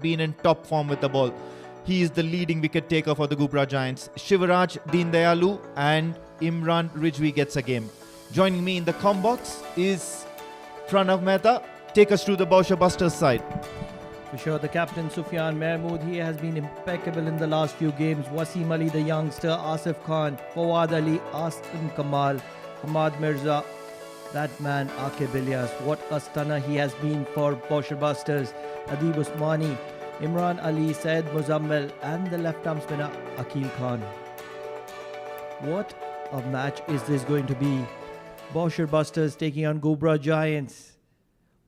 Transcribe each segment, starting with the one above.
been in top form with the ball. He is the leading wicket taker for the Ghubra Giants. Shivaraj Deendayal and Imran Rijvi gets a game. Joining me in the comm box is Pranav Mehta. Take us through the Bousher Busters side. For sure, the captain Sufyan Mahmood, he has been impeccable in the last few games. Wasim Ali, the youngster, Asif Khan, Fawad Ali, Aslam Kamal, Hamad Mirza, that man Aqib Ilyas. What a stunner he has been for Bousher Busters. Adib Usmani, Imran Ali, Syed Muzammil and the left-arm spinner Akil Khan. What a match is this going to be? Bousher Busters taking on Ghubra Giants.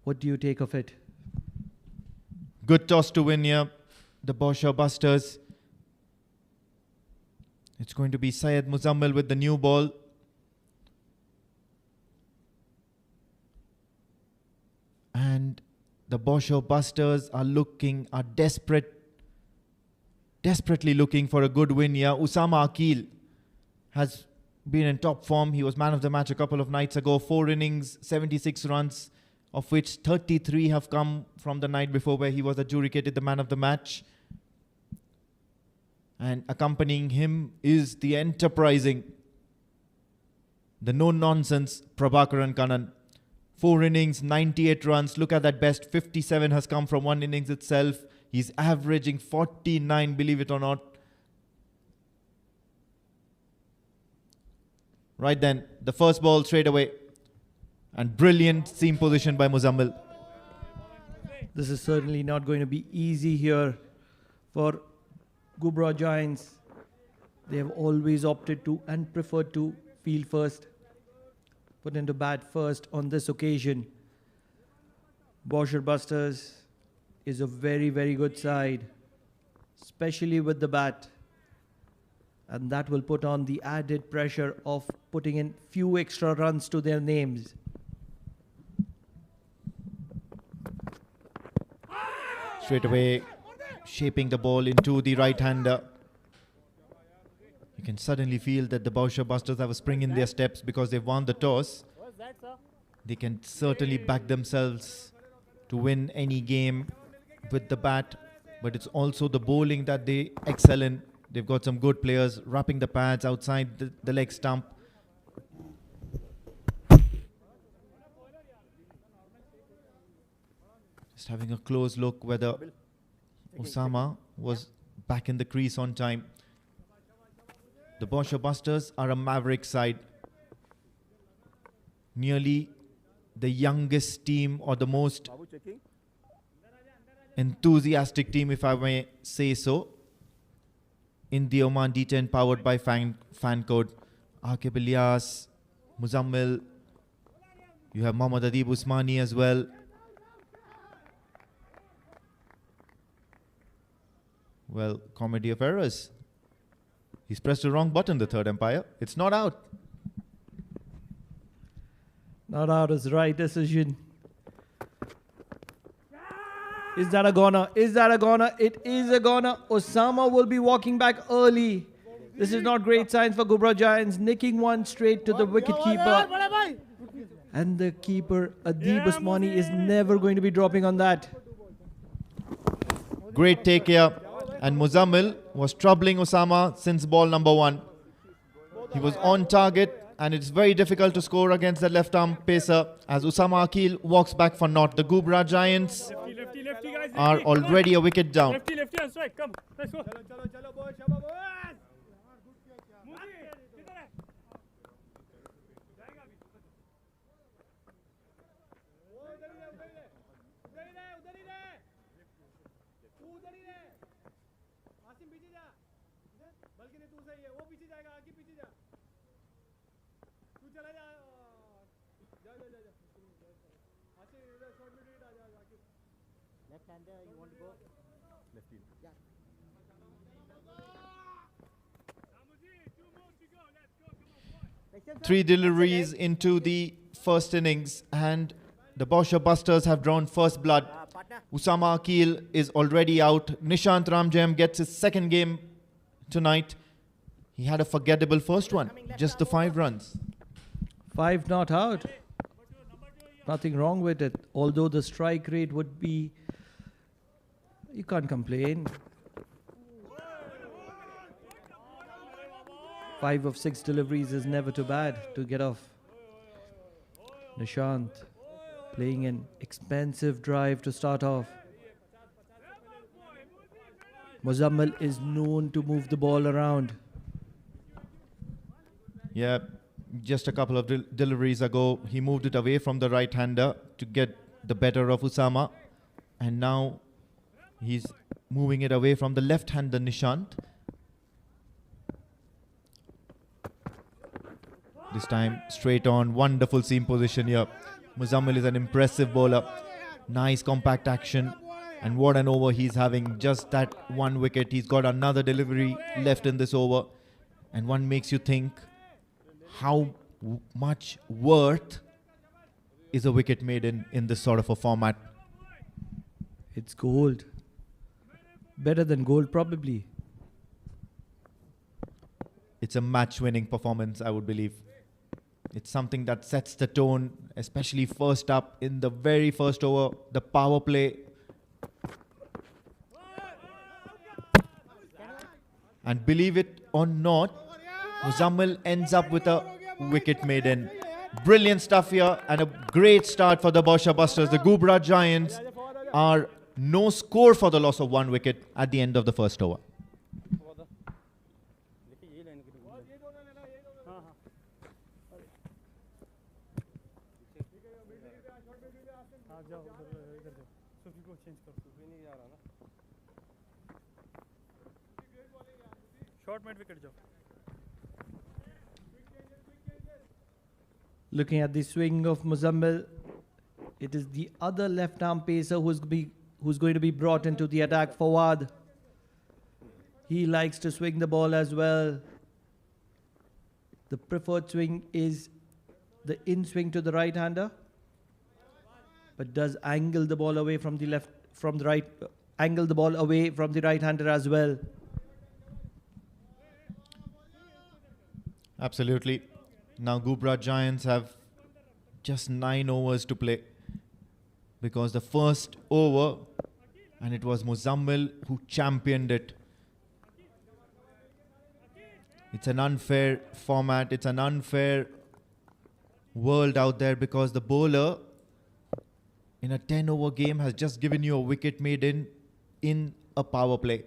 What do you take of it? Good toss to win here. The Bousher Busters. It's going to be Syed Muzammil with the new ball. And the Bousher Busters are desperately looking for a good win here. Usama Akil has been in top form. He was man of the match a couple of nights ago. 4 innings, 76 runs, of which 33 have come from the night before where he was adjudicated the man of the match. And accompanying him is the enterprising, the no-nonsense Prabhakaran Kannan. 4 innings, 98 runs. Look at that best. 57 has come from 1 innings itself. He's averaging 49, believe it or not. Right then, the first ball straight away. And brilliant seam position by Muzammil. This is certainly not going to be easy here for Ghubra Giants. They have always opted to and preferred to field first, put into bat first on this occasion. Bousher Busters is a very, very good side, especially with the bat. And that will put on the added pressure of putting in few extra runs to their names. Straight away, shaping the ball into the right-hander. You can suddenly feel that the Bousher Busters have a spring in their steps because they've won the toss. They can certainly back themselves to win any game with the bat, but it's also the bowling that they excel in. They've got some good players wrapping the pads outside the leg stump. Just having a close look whether Osama was back in the crease on time. The Bousher Busters are a maverick side. Nearly the youngest team or the most enthusiastic team, if I may say so, in the Oman D10 powered by Fancode. Aqib Ilyas, Muzammil, you have Mohammad Adib Usmani as well. Well, comedy of errors. He's pressed the wrong button, the third umpire. It's not out. Not out is the right decision. Is that a goner? Is that a goner? It is a goner. Osama will be walking back early. This is not great signs for Ghubra Giants. Nicking one straight to the wicketkeeper. And the keeper, Adib Usmani, is never going to be dropping on that. Great take here. And Muzammil was troubling Osama since ball number 1. He was on target. And it's very difficult to score against the left-arm pacer as Usama Akil walks back for naught. The Ghubra Giants are already a wicket down. Lefty, on strike. Come, let's go. Left-hander, you want to go? Left field. Yeah. 3 deliveries into the first innings and the Bousher Busters have drawn first blood. Usama Akil is already out. Nishant Ramjayam gets his second game tonight. He had a forgettable first one, just the 5 runs. 5 not out. Nothing wrong with it. Although the strike rate would be You can't complain. 5 of 6 deliveries is never too bad to get off. Nishant playing an expensive drive to start off. Muzammil is known to move the ball around. Yeah, just a couple of deliveries ago, he moved it away from the right-hander to get the better of Usama. And now he's moving it away from the left-hander Nishant. This time straight on, wonderful seam position here. Muzammil is an impressive bowler. Nice compact action. And what an over he's having. Just that one wicket. He's got another delivery left in this over. And one makes you think how much worth is a wicket made in this sort of a format. It's gold. Better than gold, probably. It's a match-winning performance, I would believe. It's something that sets the tone, especially first up in the very first over, the power play. And believe it or not, Muzammil ends up with a wicket maiden. Brilliant stuff here and a great start for the Bousher Busters. The Ghubra Giants are no score for the loss of 1 wicket at the end of the first over. Short mid wicket जाओ Looking at the swing of Muzammil, it is the other left-arm pacer who's going to be brought into the attack. Fawad. He likes to swing the ball as well. The preferred swing is the in-swing to the right-hander, but does angle the ball away from the left, from the right, angle the ball away from the right-hander as well. Absolutely. Now Ghubra Giants have just 9 overs to play because the first over, and it was Muzammil who championed it. It's an unfair format. It's an unfair world out there because the bowler in a 10-over game has just given you a wicket maiden in a power play.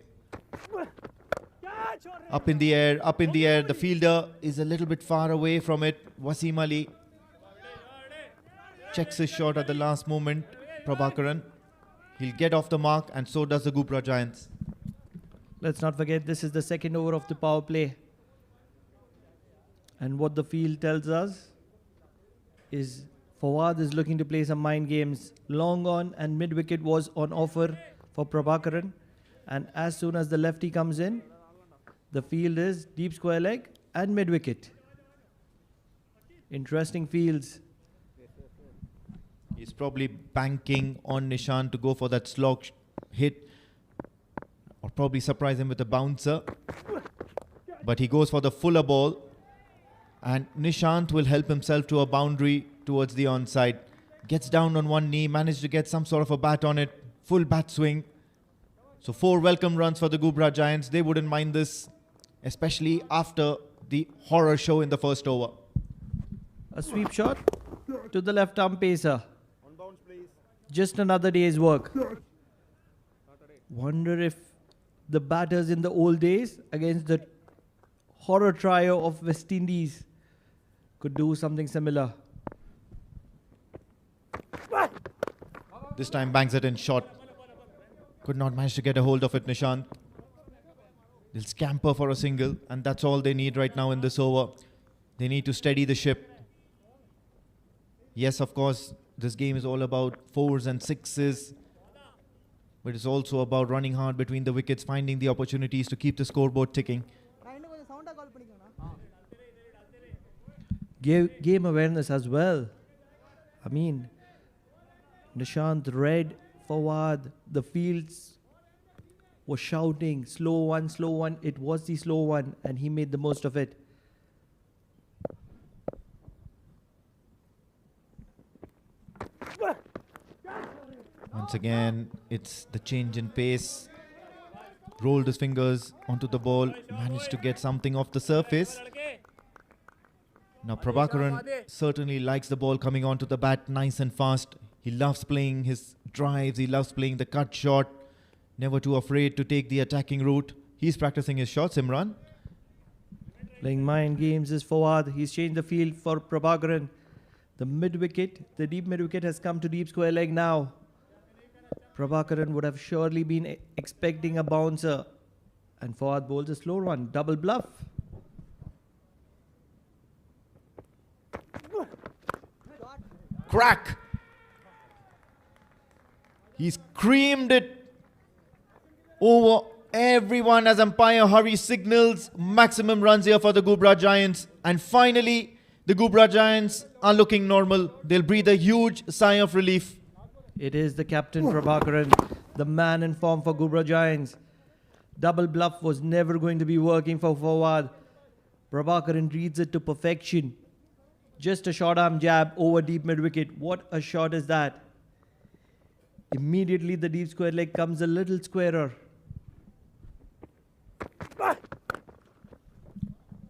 Up in the air, up in the air. The fielder is a little bit far away from it. Wasim Ali checks his shot at the last moment. Prabhakaran. He'll get off the mark, and so does the Ghubra Giants. Let's not forget, this is the second over of the power play. And what the field tells us is Fawad is looking to play some mind games. Long on and mid-wicket was on offer for Prabhakaran. And as soon as the lefty comes in, the field is deep square leg and mid-wicket. Interesting fields. He's probably banking on Nishant to go for that slog hit, or probably surprise him with a bouncer. But he goes for the fuller ball, and Nishant will help himself to a boundary towards the onside. Gets down on one knee, managed to get some sort of a bat on it, full bat swing. So 4 welcome runs for the Ghubra Giants. They wouldn't mind this, especially after the horror show in the first over. A sweep shot to the left arm pacer. Just another day's work. Wonder if the batters in the old days against the horror trio of West Indies could do something similar. This time bangs it in short. Could not manage to get a hold of it, Nishant. They'll scamper for a single, and that's all they need right now in this over. They need to steady the ship. Yes, of course, this game is all about 4s and 6s, but it's also about running hard between the wickets, finding the opportunities to keep the scoreboard ticking. Game awareness as well. I mean, Nishant read Fawad. The fields were shouting, slow one, slow one. It was the slow one, and he made the most of it. Once again, it's the change in pace. Rolled his fingers onto the ball, managed to get something off the surface. Now Prabhakaran certainly likes the ball coming onto the bat nice and fast. He loves playing his drives, he loves playing the cut shot, never too afraid to take the attacking route. He's practicing his shots, Imran. Playing mind games is Fawad. He's changed the field for Prabhakaran. The mid-wicket, the deep mid-wicket has come to deep square leg now. Prabhakaran would have surely been expecting a bouncer. And Fawad bowls a slow one, double bluff. Crack! He's creamed it over everyone as umpire Hari signals maximum runs here for the Ghubra Giants. And finally, the Ghubra Giants are looking normal. They'll breathe a huge sigh of relief. It is the captain Prabhakaran, the man in form for Ghubra Giants. Double bluff was never going to be working for Fawad. Prabhakaran reads it to perfection. Just a short arm jab over deep mid wicket. What a shot is that? Immediately the deep square leg comes a little squarer.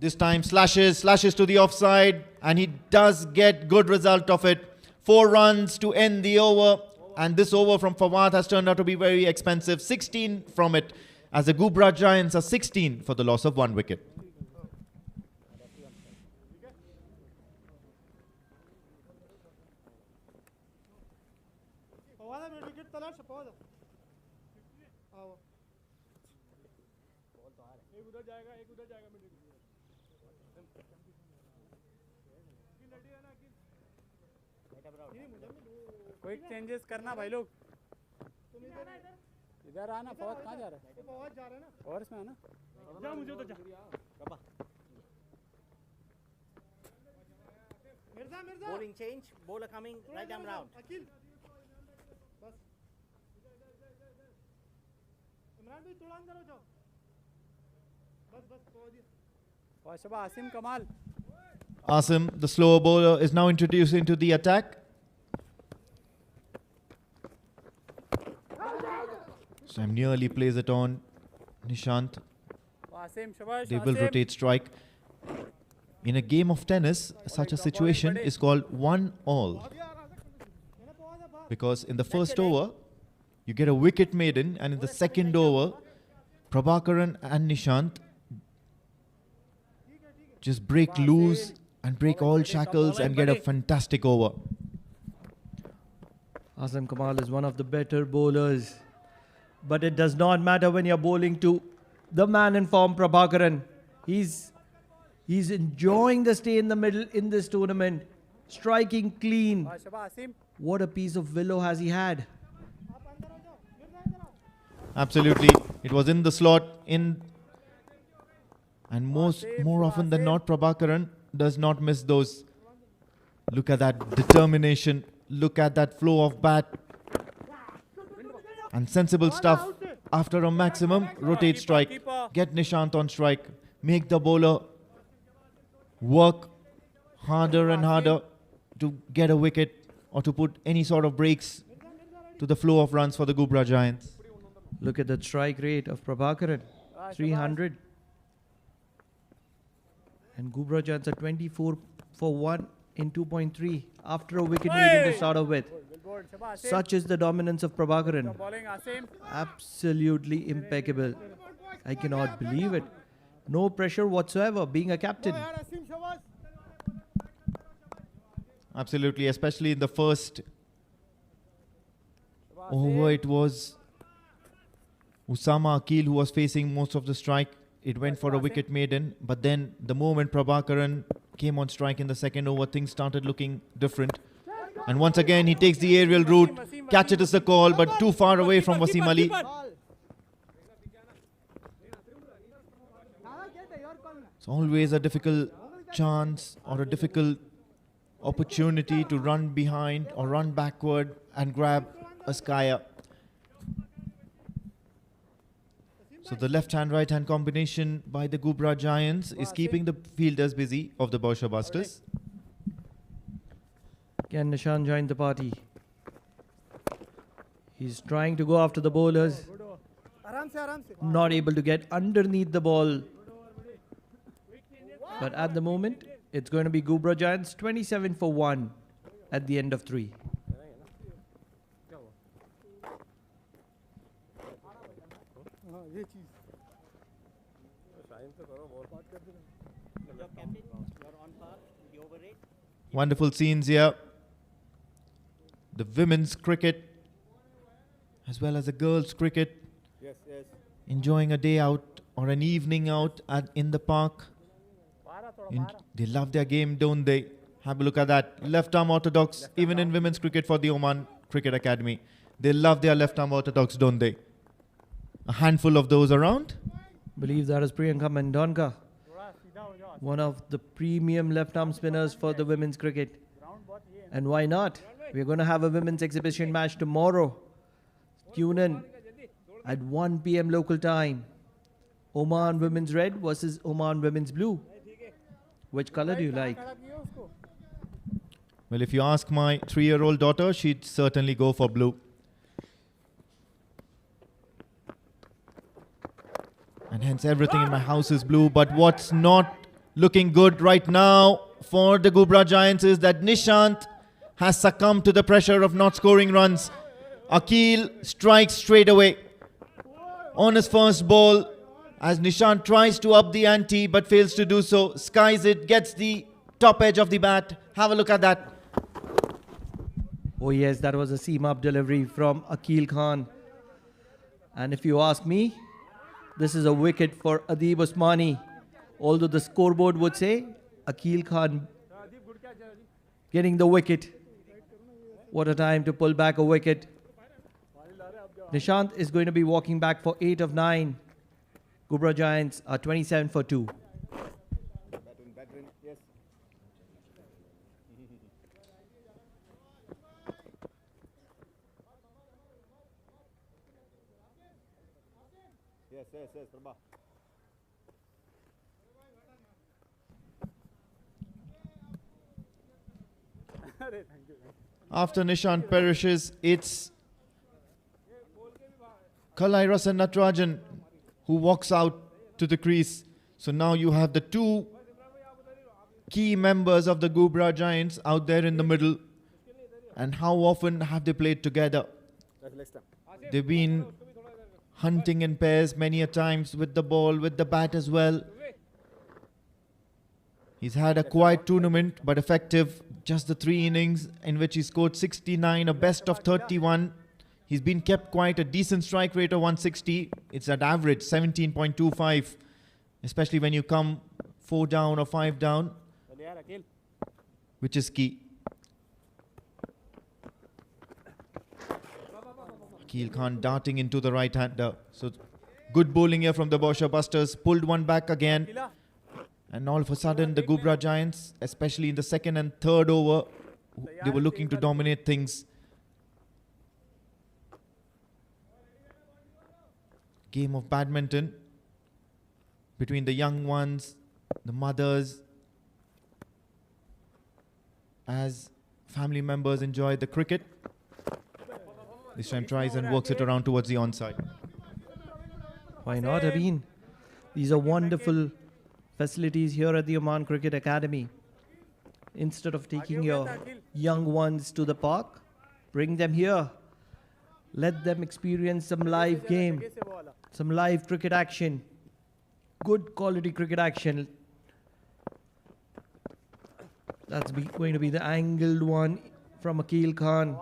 This time slashes to the offside, and he does get good result of it. 4 runs to end the over, and this over from Fawad has turned out to be very expensive. 16 from it, as the Ghubra Giants are 16 for the loss of 1 wicket. Quick changes करना भाई लोग इधर आना फौज कहाँ जा रहा है फौज जा रहा है ना और इसमें आना जा मुझे उधर जा Mirza Mirza Bowling change. Bowler coming. Right arm round. Aqeel बस इमरान भाई थोड़ा अंदर हो जाओ बस बस फौज शबा आसिम कमाल Asim, the slower bowler, is now introduced into the attack. Sam nearly plays it on. Nishant. They will rotate strike. In a game of tennis, such a situation is called 1-all. Because in the first over, you get a wicket maiden, and in the second over, Prabhakaran and Nishant just break loose and break all shackles and get a fantastic over. Asim Kamal is one of the better bowlers. But it does not matter when you're bowling to the man in form, Prabhakaran. He's enjoying the stay in the middle in this tournament. Striking clean. What a piece of willow has he had. Absolutely. It was in the slot. And more often than not, Prabhakaran does not miss those. Look at that determination. Look at that flow of bat. And sensible stuff. After a maximum, rotate strike. Get Nishant on strike. Make the bowler work harder and harder to get a wicket or to put any sort of breaks to the flow of runs for the Ghubra Giants. Look at the strike rate of Prabhakaran. 300. And Ghubra Giants are 24 for 1 in 2.3 after a wicket maiden to start off with. Such is the dominance of Prabhakaran. Absolutely impeccable. I cannot believe it. No pressure whatsoever being a captain. Absolutely, especially in the first over, it was Usama Akil who was facing most of the strike. It went for a wicket maiden, but then the moment Prabhakaran came on strike in the second over, things started looking different. And once again, he takes the aerial route. Catch it is the call, but too far away from Wasim Ali. It's always a difficult chance or a difficult opportunity to run behind or run backward and grab a skyer. So the left-hand, right-hand combination by the Ghubra Giants is keeping the fielders busy of the Bousher Busters. Can Nishan join the party? He's trying to go after the bowlers. आराम से Not able to get underneath the ball. But at the moment, it's going to be Ghubra Giants 27 for 1 at the end of 3. हाँ ये चीज Wonderful scenes here. The women's cricket as well as the girls' cricket. yes Enjoying a day out or an evening out in the park. They love their game, don't they? Have a look at that. Left arm orthodox, even in women's cricket for the Oman Cricket Academy. They love their left arm orthodox, don't they? A handful of those around. Believe that is Priyanka Mendonka, one of the premium left arm spinners for the women's cricket. And why not? We're going to have a women's exhibition match tomorrow. Tune in at 1 p.m. local time. Oman Women's Red versus Oman Women's Blue. Which color do you like? Well, if you ask my 3-year-old daughter, she'd certainly go for blue. And hence everything in my house is blue. But what's not looking good right now for the Ghubra Giants is that Nishant has succumbed to the pressure of not scoring runs. Akil strikes straight away on his first ball as Nishant tries to up the ante but fails to do so. Skies it, gets the top edge of the bat. Have a look at that. Oh yes, that was a seam-up delivery from Akil Khan. And if you ask me, this is a wicket for Adib Usmani. Although the scoreboard would say Akil Khan getting the wicket. What a time to pull back a wicket. Nishant is going to be walking back for 8 of 9. Ghubra Giants are 27 for 2. yes Prabha After Nishant perishes, it's Kalairasan Natarajan who walks out to the crease. So now you have the two key members of the Ghubra Giants out there in the middle. And how often have they played together? They've been hunting in pairs many a times with the ball, with the bat as well. He's had a quiet tournament but effective. Just the 3 innings in which he scored 69, a best of 31. He's been kept quiet, a decent strike rate of 160. It's at average 17.25, especially when you come 4 down or 5 down, which is key. Akil Khan darting into the right-hander. So good bowling here from the Bousher Busters. Pulled one back again. And all of a sudden, the Ghubra Giants, especially in the second and third over, they were looking to dominate things. Game of badminton between the young ones, the mothers, as family members enjoy the cricket. This time tries and works it around towards the onside. Why not, Abeen? These are wonderful facilities here at the Oman Cricket Academy. Instead of taking your young ones to the park, bring them here. Let them experience some live game, some live cricket action, good quality cricket action. That's going to be the angled one from Akil Khan.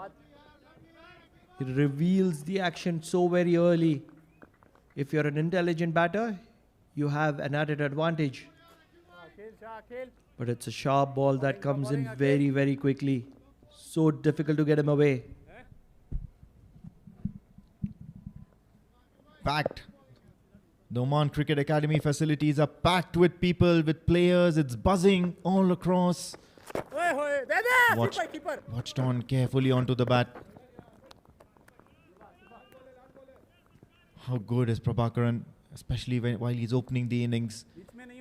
It reveals the action so very early. If you're an intelligent batter, you have an added advantage. But it's a sharp ball that comes in very, very quickly. So difficult to get him away. Packed. The Oman Cricket Academy facilities are packed with people, with players. It's buzzing all across. Watched on carefully onto the bat. How good is Prabhakaran, especially while he's opening the innings.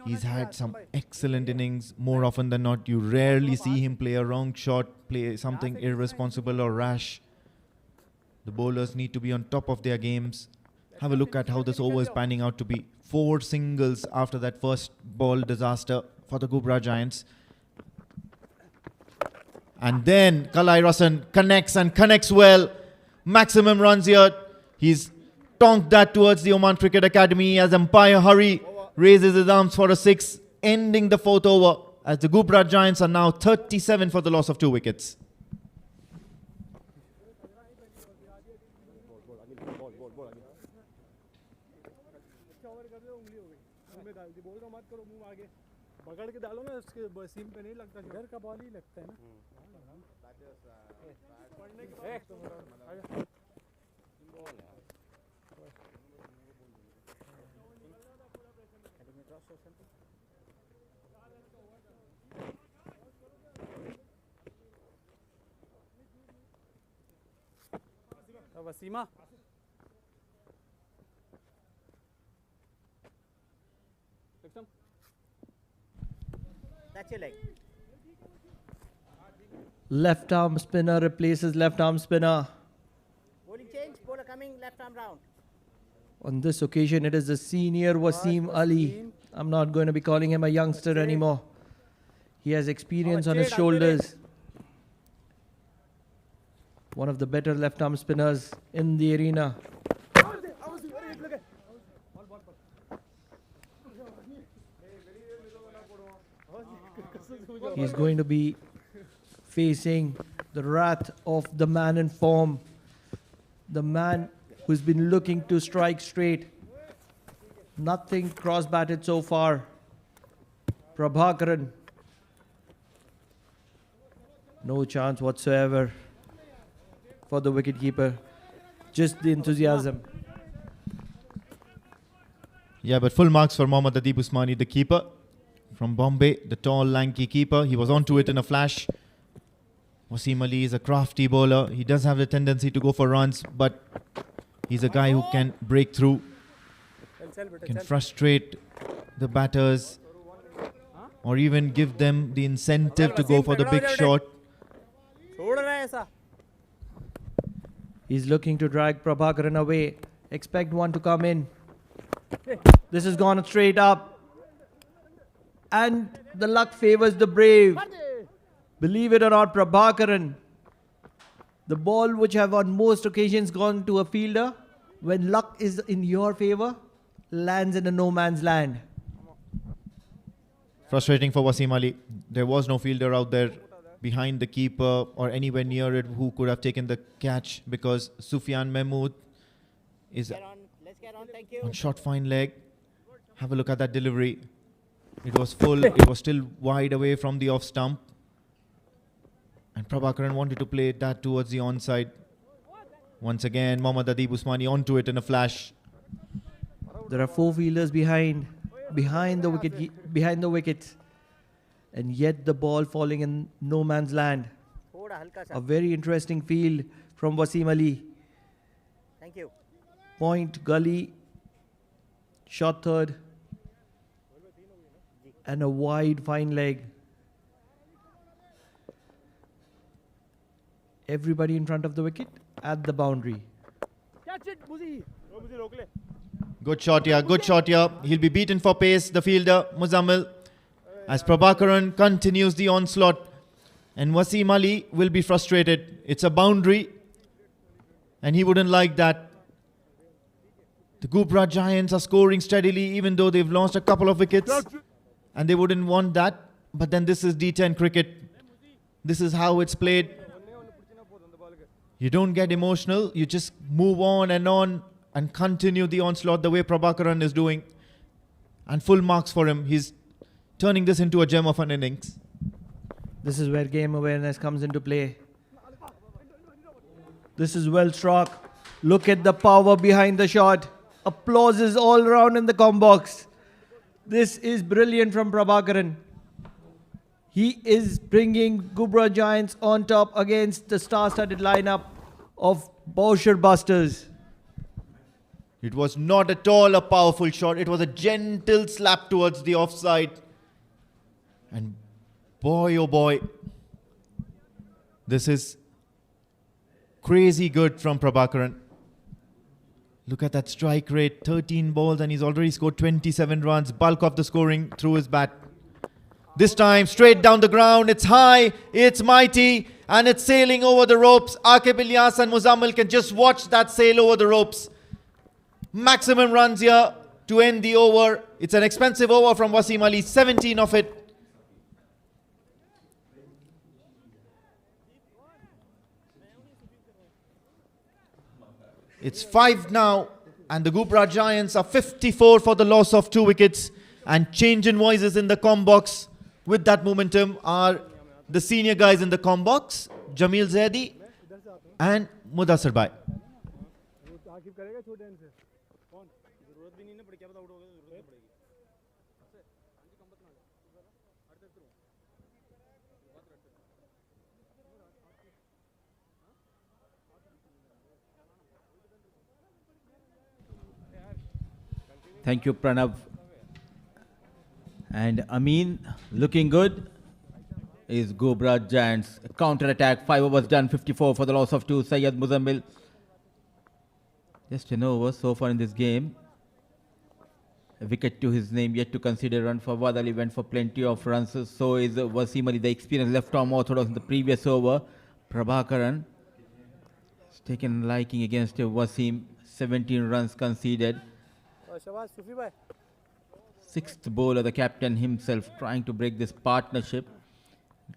He's had some excellent innings. More often than not, you rarely see him play a wrong shot, play something irresponsible or rash. The bowlers need to be on top of their games. Have a look at how this over is panning out to be. 4 singles after that first ball disaster for the Ghubra Giants. And then Kalai Rasan connects and connects well. Maximum runs here. He's tonked that towards the Oman Cricket Academy as umpire Hari raises his arms for a 6, ending the 4th over as the Ghubra Giants are now 37 for the loss of 2 wickets. पकड़ के डालो ना उसके सीम पे नहीं लगता घर का बॉल ही लगता है ना वसीमा That's your leg. Left arm spinner replaces left arm spinner. Bowling change, bowler coming, left arm round. On this occasion, it is the senior Wasim Ali. I'm not going to be calling him a youngster anymore. He has experience on his shoulders. One of the better left arm spinners in the arena. He's going to be facing the wrath of the man in form, the man who's been looking to strike straight. Nothing cross-batted so far. Prabhakaran. No chance whatsoever for the wicketkeeper. Just the enthusiasm. Yeah, but full marks for Mohammad Adib Usmani, the keeper from Bombay, the tall, lanky keeper. He was onto it in a flash. Wasim Ali is a crafty bowler. He does have the tendency to go for runs, but he's a guy who can break through, can frustrate the batters, or even give them the incentive to go for the big shot. He's looking to drag Prabhakaran away. Expect one to come in. This has gone straight up. And the luck favors the brave. Believe it or not, Prabhakaran, the ball which have on most occasions gone to a fielder, when luck is in your favor, lands in a no man's land. Frustrating for Wasim Ali. There was no fielder out there behind the keeper or anywhere near it who could have taken the catch, because Sufyan Mahmood is Let's get on, thank you. on short fine leg. Have a look at that delivery. It was full. It was still wide away from the off stump. And Prabhakaran wanted to play that towards the onside. Once again, Mohammad Adib Usmani onto it in a flash. There are 4 fielders behind the wicket, and yet the ball falling in no man's land. Thoda halka A sa. very interesting field from Wasim Ali. Thank you. Point, gully, shot third, and a wide fine leg. Everybody in front of the wicket at the boundary. Catch it, Buzi. Buzi रोक ले. Good shot here, good shot here. He'll be beaten for pace, the fielder, Muzammil, as Prabhakaran continues the onslaught. And Wasim Ali will be frustrated. It's a boundary, and he wouldn't like that. The Ghubra Giants are scoring steadily, even though they've lost a couple of wickets. And they wouldn't want that. But then this is D10 cricket. This is how it's played. You don't get emotional. You just move on and continue the onslaught the way Prabhakaran is doing. And full marks for him. He's turning this into a gem of an innings. This is where game awareness comes into play. This is well struck. Look at the power behind the shot. Applauses all around in the com box. This is brilliant from Prabhakaran. He is bringing Ghubra Giants on top against the star-studded lineup of Bousher Busters. It was not at all a powerful shot. It was a gentle slap towards the offside. And boy, oh boy, this is Crazy good from Prabhakaran. Look at that strike rate, 13 balls, and he's already scored 27 runs. Bulk of the scoring through his bat. This time, straight down the ground. It's high, it's mighty, and it's sailing over the ropes. Aqib Ilyas and Muzammil can just watch that sail over the ropes. Maximum runs here to end the over. It's an expensive over from Wasim Ali, 17 of it. It's 5 now, and the Ghubra Giants are 54 for the loss of 2 wickets. And change in voices in the com box with that momentum are the senior guys in the com box, Jamil Zaidi and Mudassir Bhai. Aqib करेगा छोटे and से कौन जरूरत भी नहीं ना पड़ी क्या पता आउट हो गया तो जरूरत पड़ेगी Thank you, Pranav. And Amin looking good is Ghubra Giants. Counter attack, 5 overs done, 54 for the loss of 2. Syed Muzammil. Just an over so far in this game. A wicket to his name, yet to consider run. Fawad Ali went for plenty of runs. So is Wasim Ali, the experienced left-arm orthodox in the previous over. Prabhakaran has taken liking against Wasim. 17 runs conceded. शाबाश सूफी भाई 6th bowler, the captain himself, trying to break this partnership.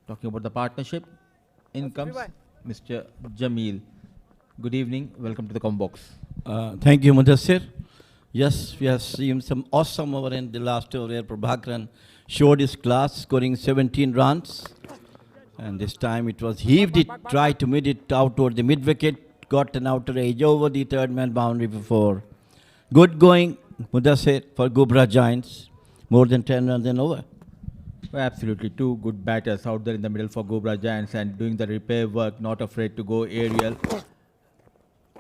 Talking about the partnership, in comes Mr. Jamil. Good evening, welcome to the Combox. Thank you, Mudassir. Yes, we have seen some awesome over in the last over where Prabhakaran showed his class, scoring 17 runs. And this time it was heaved it, tried to mid it out toward the mid wicket, got an outer edge over the third man boundary before. Good going, Mudassir, for Ghubra Giants. More than 10 runs and over. Well, absolutely, 2 good batters out there in the middle for Ghubra Giants and doing the repair work, not afraid to go aerial.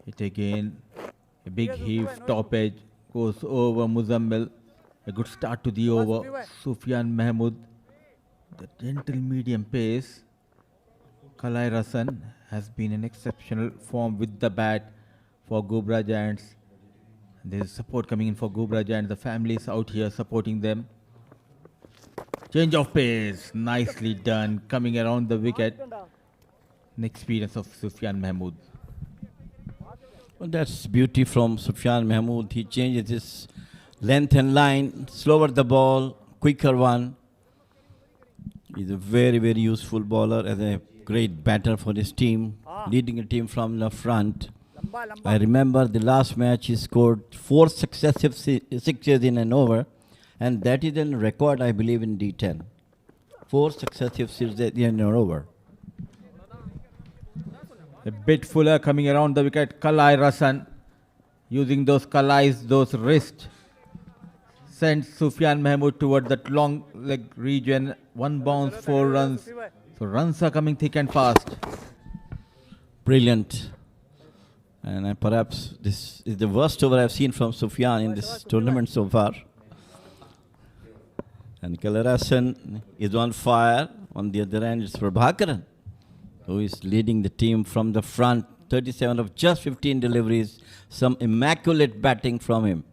It again, a big heave, top edge, goes over Muzammil. A good start to the over. Sufyan Mahmood, the gentle medium pace. Kalai Rasan has been an exceptional form with the bat for Ghubra Giants. There is support coming in for Ghubra Giants. The family is out here supporting them. Change of pace, nicely done, coming around the wicket. An experience of Sufyan Mahmood. Well, that's beauty from Sufyan Mahmood. He changes his length and line, slower the ball, quicker one. He's a very, very useful bowler as a great batter for his team, leading a team from the front. I remember the last match he scored 4 successive sixes in an over, and that is a record, I believe, in D10. 4 successive sixes in an over. A bit fuller coming around the wicket. Kalai Rasan using those Kalais, those wrists, sends Sufyan Mahmood toward that long leg region. 1 bounce, 4 runs. So runs are coming thick and fast. Brilliant. And perhaps this is the worst over I've seen from Sufyan in this tournament so far. And Kalarasan is on fire. On the other end, it's Prabhakaran, who is leading the team from the front. 37 of just 15 deliveries. Some immaculate batting from him.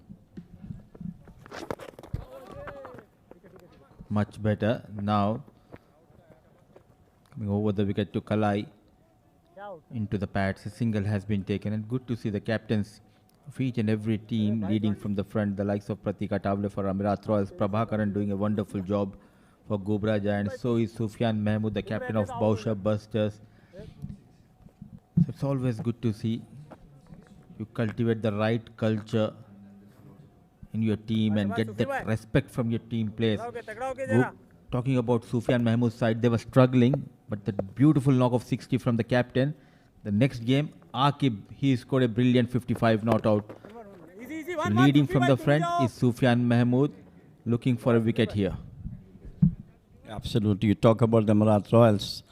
Much better now. Coming over the wicket to Kalai. Into the pads, a single has been taken, and good to see the captains of each and every team leading from the front, the likes of Pratik Atavale for Amirat Royals, Prabhakaran doing a wonderful job for Ghubra Giants, so is Sufyan Mahmood, the captain of Bousher Busters. So it's always good to see you cultivate the right culture in your team and get that respect from your team players. Talking about Sufyan Mahmood's side, they were struggling, but the beautiful knock of 60 from the captain. The next game, Aqib, he scored a brilliant 55 not out. Leading from the front is Sufyan Mahmood, looking for a wicket here. Absolutely. You talk about the Marat Royals.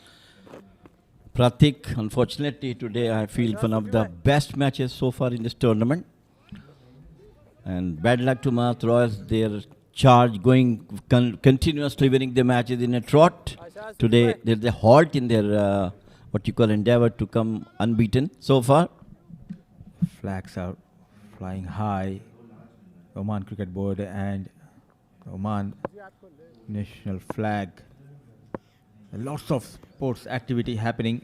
Pratik, unfortunately today I feel one of the best matches so far in this tournament. And bad luck to Marat Royals, their charge going continuously winning the matches in a trot. Today there's a halt in their what you call endeavor to come unbeaten so far. Flags are flying high. Oman Cricket Board and Oman national flag. Lots of sports activity happening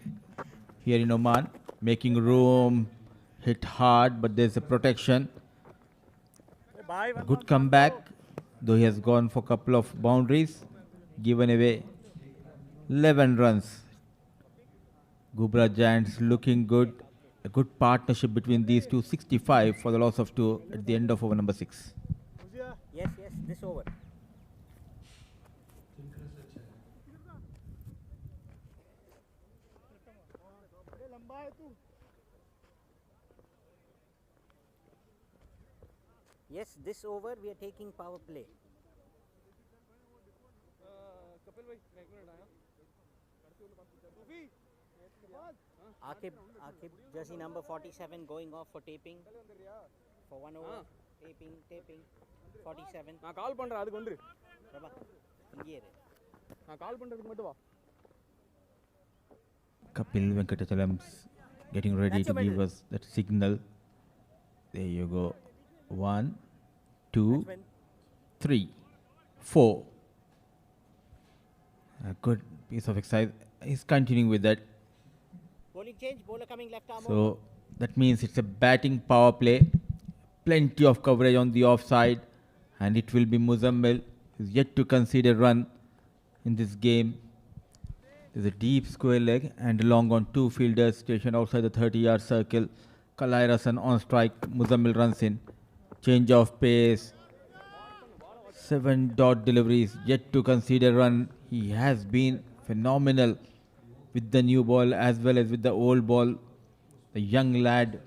here in Oman. Making room, hit hard, but there's a protection. A good comeback, though he has gone for a couple of boundaries. Given away 11 runs. Ghubra Giants looking good. A good partnership between these two. 65 for the loss of 2 at the end of over number 6. Yes, this over. Yes, this over we are taking power play. Akib, jersey number 47 going off for taping. For 1 over. Taping. 47. நான் கால் பண்றேன் அதுக்கு வந்து பிரபா இங்கே இரு. நான் கால் பண்றதுக்கு மட்டும் வா. Kapil Venkatachalam's getting ready to give us that signal. There you go. 1, 2, 3, 4. A good piece of exercise. He's continuing with that. Bowling change, bowler coming left arm. So that means it's a batting power play. Plenty of coverage on the offside. And it will be Muzammil, who's yet to concede a run in this game. There's a deep square leg and long on 2 fielders stationed outside the 30-yard circle. Kalairasan on strike. Muzammil runs in. Change of pace. 7 dot deliveries, yet to concede a run. He has been phenomenal with the new ball as well as with the old ball. The young lad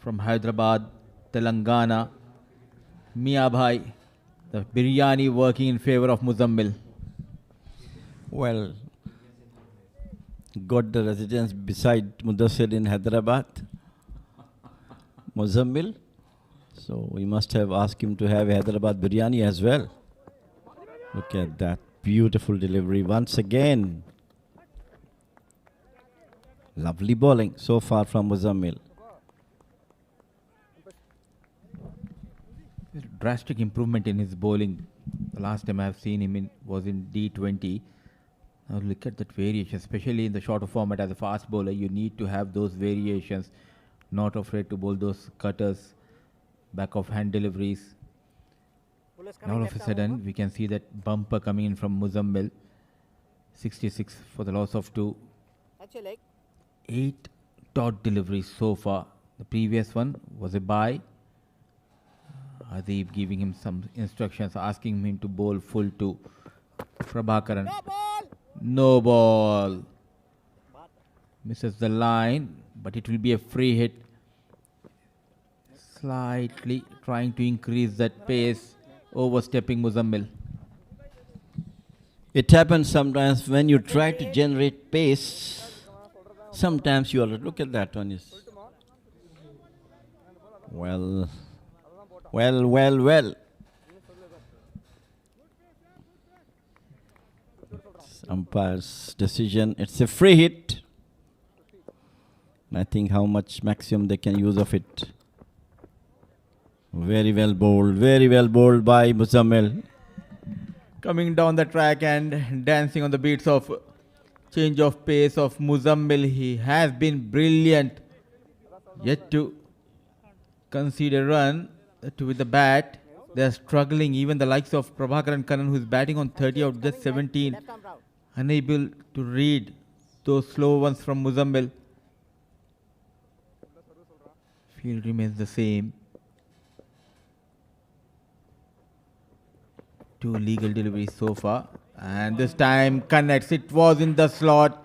from Hyderabad, Telangana, Mia Bhai, the biryani working in favor of Muzammil. Well, got the residence beside Mudassir in Hyderabad, Muzammil. So we must have asked him to have Hyderabad biryani as well. Look at that beautiful delivery once again. Lovely bowling so far from Muzammil. Drastic improvement in his bowling. The last time I have seen him was in D20. Now look at that variation, especially in the shorter format as a fast bowler. You need to have those variations. Not afraid to bowl those cutters, back of hand deliveries. And all of a sudden, we can see that bumper coming in from Muzammil. 66 for the loss of 2. 8 dot deliveries so far. The previous one was a bye. Adib giving him some instructions, asking him to bowl full to Prabhakaran. No ball. Misses the line, but it will be a free hit. Slightly trying to increase that pace, overstepping Muzammil. It happens sometimes when you try to generate pace. Sometimes you are. Look at that one. Is well. Umpire's decision. It's a free hit. I think how much maximum they can use of it. Very well bowled by Muzammil. Coming down the track and dancing on the beats of change of pace of Muzammil. He has been brilliant. Yet to concede a run with the bat. They are struggling. Even the likes of Prabhakaran Kannan, who is batting on 30 out just 17. Unable to read those slow ones from Muzammil. Field remains the same. 2 legal deliveries so far. And this time connects. It was in the slot.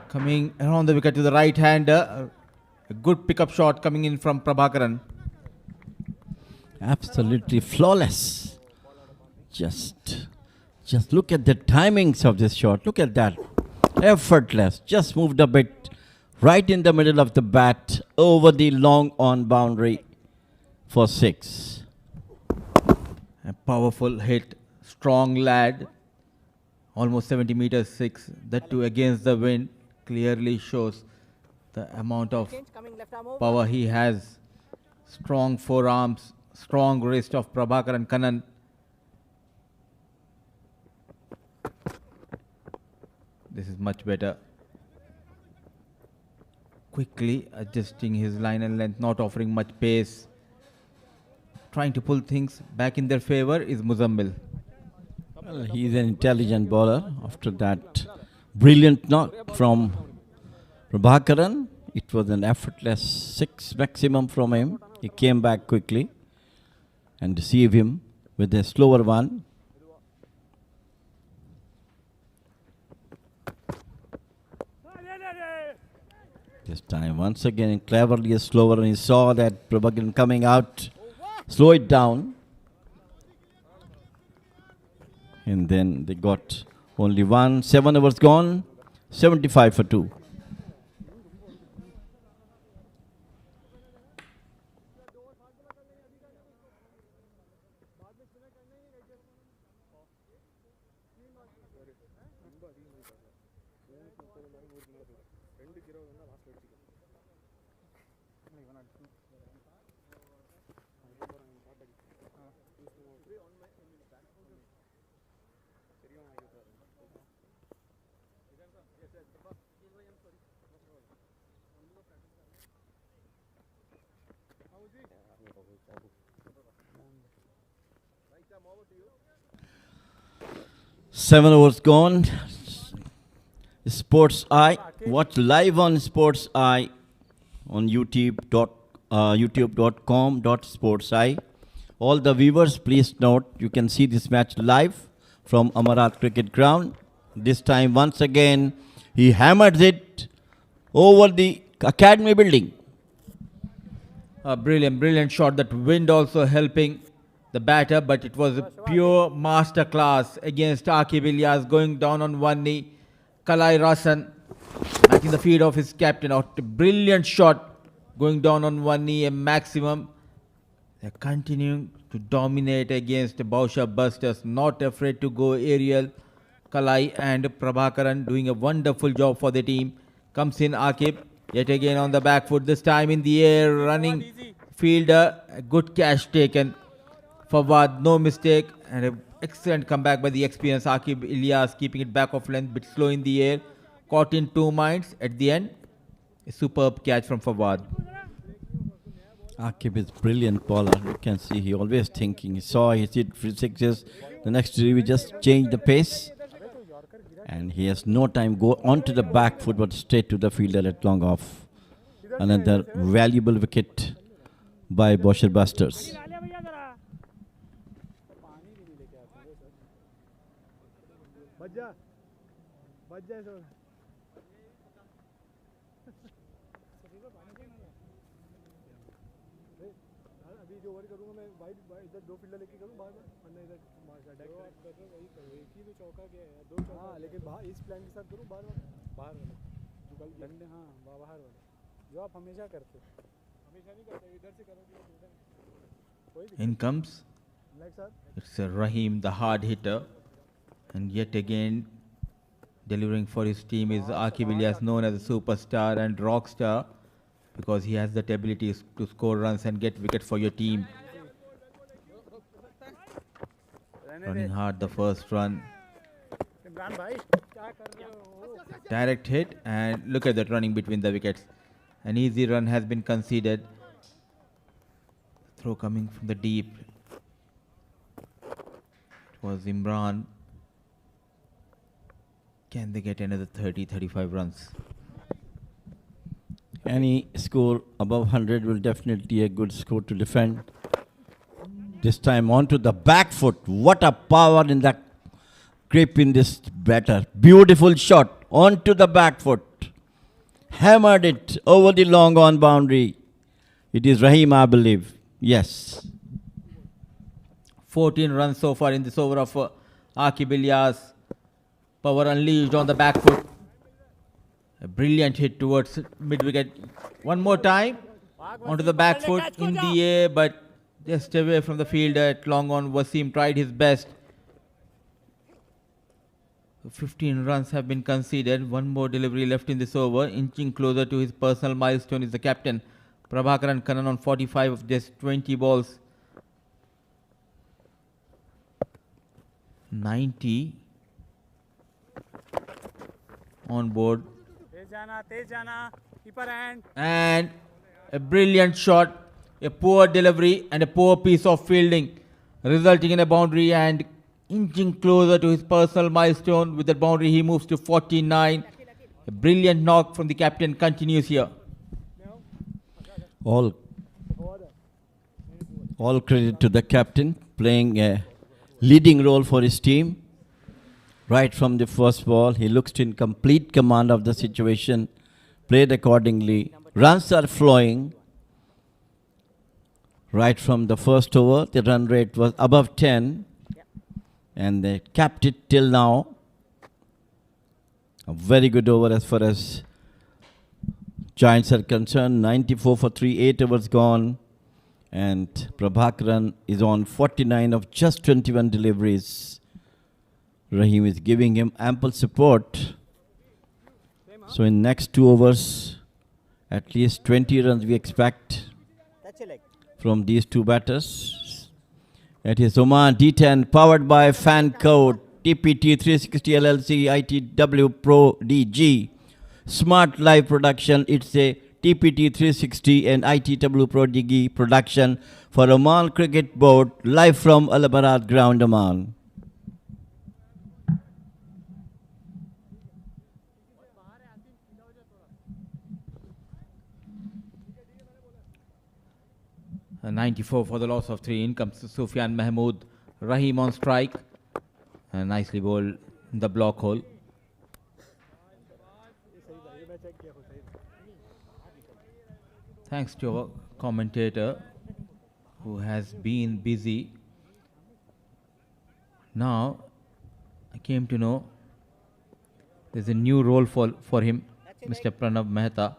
Coming around the wicket to the right hander. A good pickup shot coming in from Prabhakaran. Absolutely flawless. Just look at the timings of this shot. Look at that. Effortless. Just moved a bit right in the middle of the bat over the long on boundary for 6. A powerful hit. Strong lad. Almost 70 meters 6. That too against the wind. clearly shows the amount of Change, coming left arm over. power he has. Strong forearms, strong wrist of Prabhakaran Kannan. This is much better. Quickly adjusting his line and length, not offering much pace. Trying to pull things back in their favor is Muzammil. Well, he's an intelligent bowler. After that brilliant knock from Prabhakaran, it was an effortless 6 maximum from him. He came back quickly and deceived him with a slower one. This time, once again, cleverly slower, and he saw that Prabhakaran coming out. Slow it down. And then they got only one. 7 overs gone. 75 for 2. Seven overs gone. Sports Eye. Watch live on Sports Eye on youtube.com/sportseye. All the viewers, please note, you can see this match live from Amarat Cricket Ground. This time, once again, he hammers it over the academy building. A brilliant shot. That wind also helping the batter, but it was a pure masterclass against Aqib Ilyas, going down on one knee. Kalai Rasan matching the feet of his captain. A brilliant shot, going down on one knee, a maximum. They're continuing to dominate against the Bousher Busters, not afraid to go aerial. Kalai and Prabhakaran doing a wonderful job for the team. Comes in Aqib, yet again on the back foot, this time in the air, running fielder, a good catch taken. Fawad, no mistake, and an excellent comeback by the experienced Aqib Ilyas, keeping it back of length, bit slow in the air. Caught in 2 minds at the end. A superb catch from Fawad. Aqib is brilliant bowler. You can see he always thinking. He saw he hit 6s. The next delivery just changed the pace. And he has no time go onto the back foot but straight to the fielder at long off. Another valuable wicket by Bousher Busters. बच जाए sir अभी जो over करूँगा मैं wide इधर 2 fielder लेके करूँ बाहर वरना इधर वही करो एक ही तो चौका गया है 2 चौका हाँ लेकिन बाहर इस प्लान के साथ करूँ बाहर वाला जो कल डंडे हाँ बाहर वाला जो आप हमेशा करते हमेशा नहीं करते इधर से करोगे In comes, it's Rahim, the hard hitter, and yet again delivering for his team is Aqib Ilyas, known as a superstar and rock star, because he has that ability to score runs and get wickets for your team. Running hard the first run. Direct hit, and look at that running between the wickets. An easy run has been conceded. Throw coming from the deep. It was Imran. Can they get another 30-35 runs? Any score above 100 will definitely a good score to defend. This time onto the back foot. What a power in the grip in this batter. Beautiful shot onto the back foot. Hammered it over the long on boundary. It is Rahim, I believe. Yes. 14 runs so far in this over of Aqib Ilyas. Power unleashed on the back foot. A brilliant hit towards mid-wicket. One more time. Onto the back foot in the air, but just away from the fielder at long on. Wasim tried his best. 15 runs have been conceded. One more delivery left in this over. Inching closer to his personal milestone is the captain, Prabhakaran Kannan, on 45 of just 20 balls. 90 on board. तेज जाना keeper hand And a brilliant shot, a poor delivery and a poor piece of fielding, resulting in a boundary, and inching closer to his personal milestone. With that boundary, he moves to 49. A brilliant knock from the captain continues here. All credit to the captain, playing a leading role for his team. Right from the first ball, he looks in complete command of the situation, played accordingly. Runs are flowing. Right from the first over, the run rate was above 10, and they kept it till now. A very good over as far as Giants are concerned. 94 for 3, 8 overs gone, and Prabhakaran is on 49 of just 21 deliveries. Rahim is giving him ample support. So in next 2 overs, at least 20 runs we expect from these two batters. It is Oman D10, powered by Fancode, TPT 360 LLC, ITW Pro DG. Smart Live Production. It's a TPT 360 and ITW Pro DG production for Oman Cricket Board, live from Al Barat Ground, Oman. A 94 for the loss of 3. In comes Sufyan Mahmood. Rahim on strike. And nicely bowled in the block hole. Thanks to our commentator, who has been busy. Now, I came to know there's a new role for him, Mr. Pranav Mehta,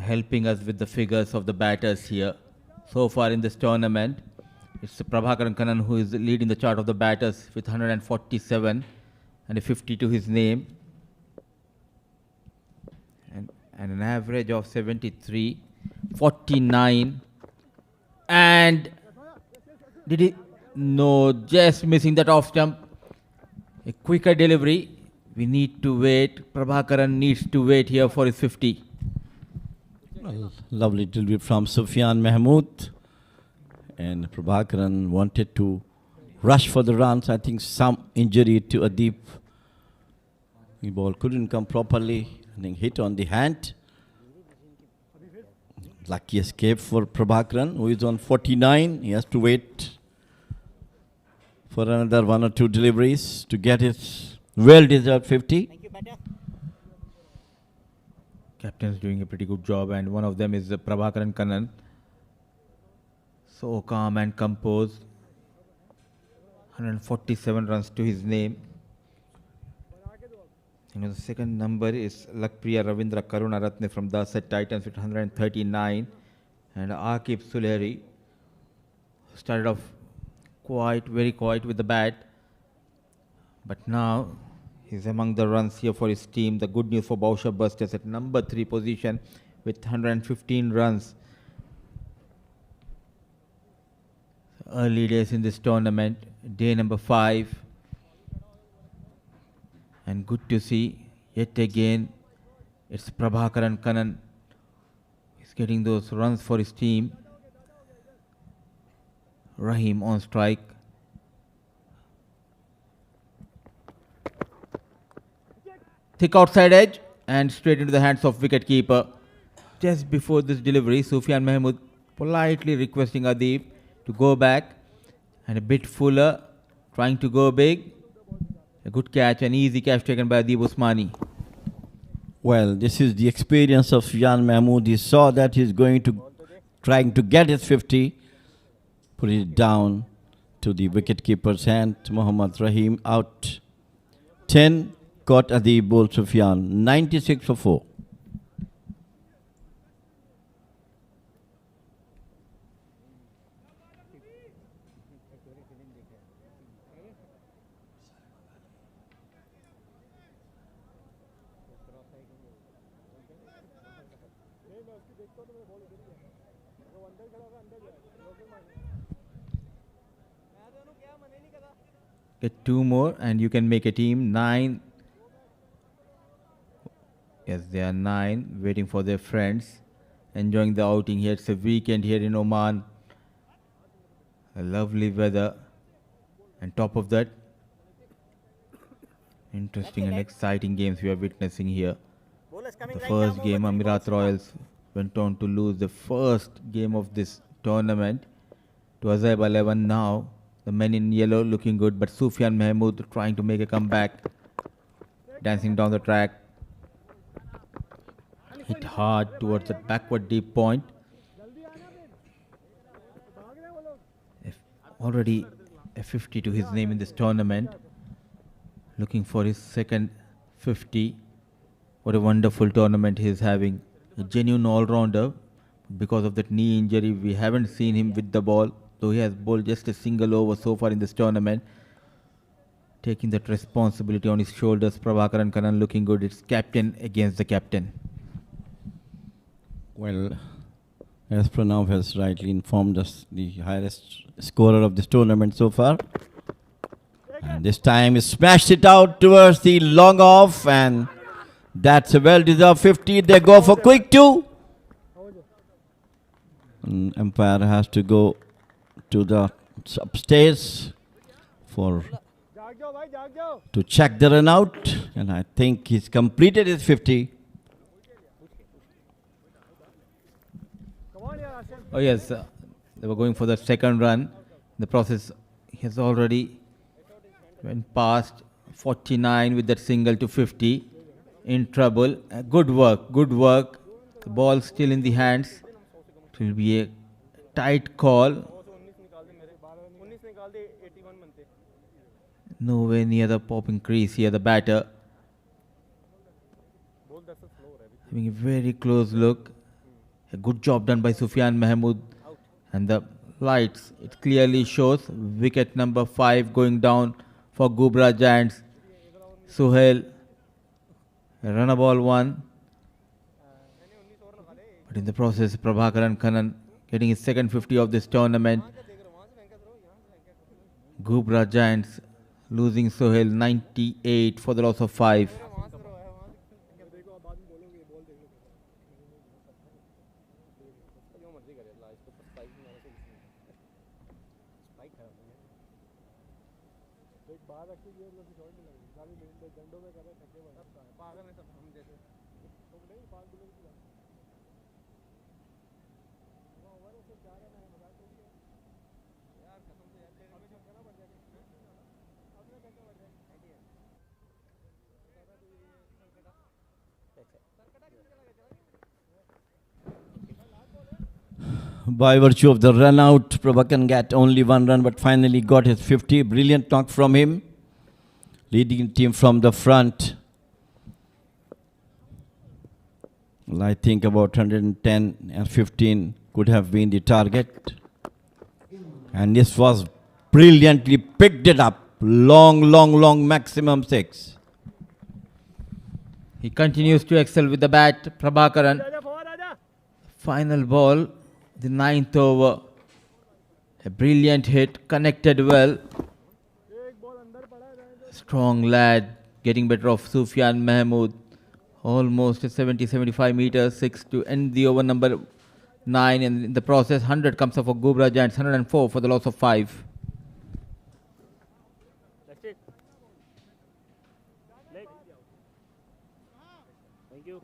helping us with the figures of the batters here. So far in this tournament, it's Prabhakaran Kannan who is leading the chart of the batters with 147 and a 50 to his name. And an average of 73, 49. And did he? No, just missing that off stump. A quicker delivery. We need to wait. Prabhakaran needs to wait here for his 50. Well, lovely delivery from Sufyan Mahmood. And Prabhakaran wanted to rush for the runs. I think some injury to Adeep. The ball couldn't come properly. I think hit on the hand. Lucky escape for Prabhakaran, who is on 49. He has to wait for another 1 or 2 deliveries to get his well-deserved 50. Captain's doing a pretty good job, and one of them is Prabhakaran Kannan. So calm and composed. 147 runs to his name. The second number is Lakpriya Ravindra Karunaratne from Daset Titans with 139. And Akib Suleri started off very quiet with the bat. But now he's among the runs here for his team. The good news for Bousher Busters at number 3 position with 115 runs. Early days in this tournament, day number 5. And good to see, yet again, it's Prabhakaran Kannan. He's getting those runs for his team. Rahim on strike. Thick outside edge and straight into the hands of wicketkeeper. Just before this delivery, Sufyan Mahmood politely requesting Adeep to go back, and a bit fuller, trying to go big. A good catch, an easy catch taken by Adeep Usmani. Well, this is the experience of Sufyan Mahmood. He saw that he's trying to get his 50, put it down to the wicketkeeper's hand. Mohammad Rahim out. 10, caught Adeep bowled Sufyan. 96 for 4. Get 2 more and you can make a team. 9. Yes, they are 9, waiting for their friends, enjoying the outing here. It's a weekend here in Oman. A lovely weather. And top of that, interesting and exciting games we are witnessing here. The first game, Amirat Royals went on to lose the first game of this tournament to Azaib 11. Now, the men in yellow looking good, but Sufyan Mahmood trying to make a comeback, dancing down the track. Hit hard towards the backward deep point. Already a 50 to his name in this tournament. Looking for his second 50. What a wonderful tournament he is having. A genuine all-rounder. Because of that knee injury, we haven't seen him with the ball, though he has bowled just a single over so far in this tournament. Taking that responsibility on his shoulders, Prabhakaran Kannan looking good. It's captain against the captain. Well, as Pranav has rightly informed us, the highest scorer of this tournament so far. And this time he smashed it out towards the long off, and that's a well-deserved 50. They go for quick 2. And umpire has to go to the upstairs to check the run out, and I think he's completed his 50. Oh yes, they were going for the second run. In the process, he has already went past 49 with that single to 50. In trouble. Good work, good work. The ball still in the hands. It will be a tight call. Nowhere near the popping crease here, the batter. Having a very close look. A good job done by Sufyan Mahmood. And the lights, it clearly shows wicket number 5 going down for Ghubra Giants. Suhail, run a ball 1. But in the process, Prabhakaran Kannan getting his second 50 of this tournament. Ghubra Giants losing Suhail 98 for the loss of 5. By virtue of the run out, Prabhakaran got only 1 run, but finally got his 50. Brilliant knock from him, leading the team from the front. Well, I think about 110 and 15 could have been the target. And this was brilliantly picked it up. Long maximum 6. He continues to excel with the bat. Prabhakaran. Final ball, the 9th over. A brilliant hit, connected well. Strong lad, getting better of Sufyan Mahmood. Almost 70-75 meters, 6 to end the over number 9. And in the process, 100 comes up for Ghubra Giants, 104 for the loss of 5. That's it. Leg. Thank you.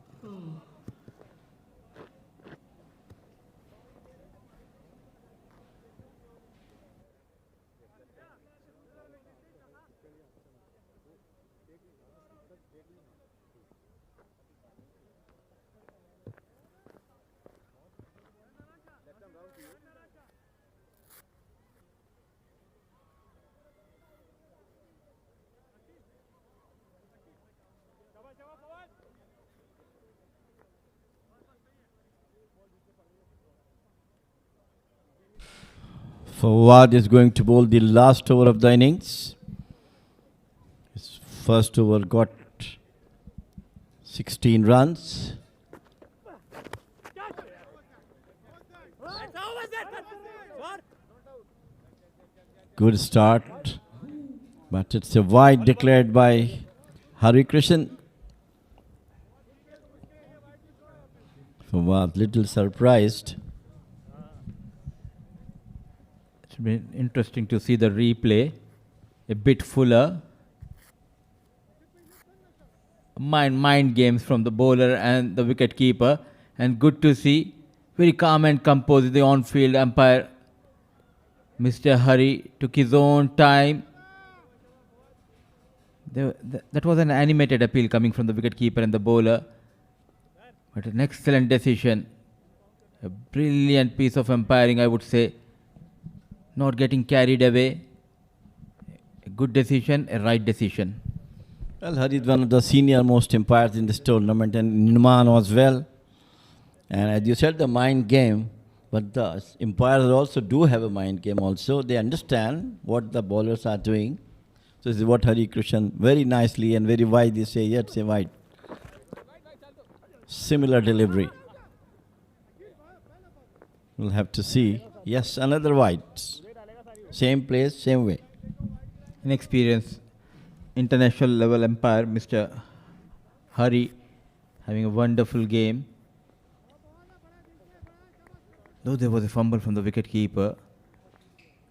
Fawad is going to bowl the last over of the innings. His first over got 16 runs. Good start. But it's a wide declared by Hari Krishan. Was little surprised. It's been interesting to see the replay. A bit fuller. Mind games from the bowler and the wicket keeper. And good to see. Very calm and composed. The on-field umpire, Mr. Hari, took his own time. That was an animated appeal coming from the wicket keeper and the bowler. But an excellent decision. A brilliant piece of umpiring, I would say. Not getting carried away. A good decision, a right decision. Well, Hari is one of the senior most umpires in this tournament, and in Oman as well. And as you said, the mind game, but the umpires also do have a mind game also. They understand what the bowlers are doing. So this is what Hari Krishan very nicely and very wisely say, yes, say wide. Similar delivery. We'll have to see. Yes, another wide. Same place, same way. Inexperienced international level umpire, Mr. Hari, having a wonderful game. Though there was a fumble from the wicket keeper,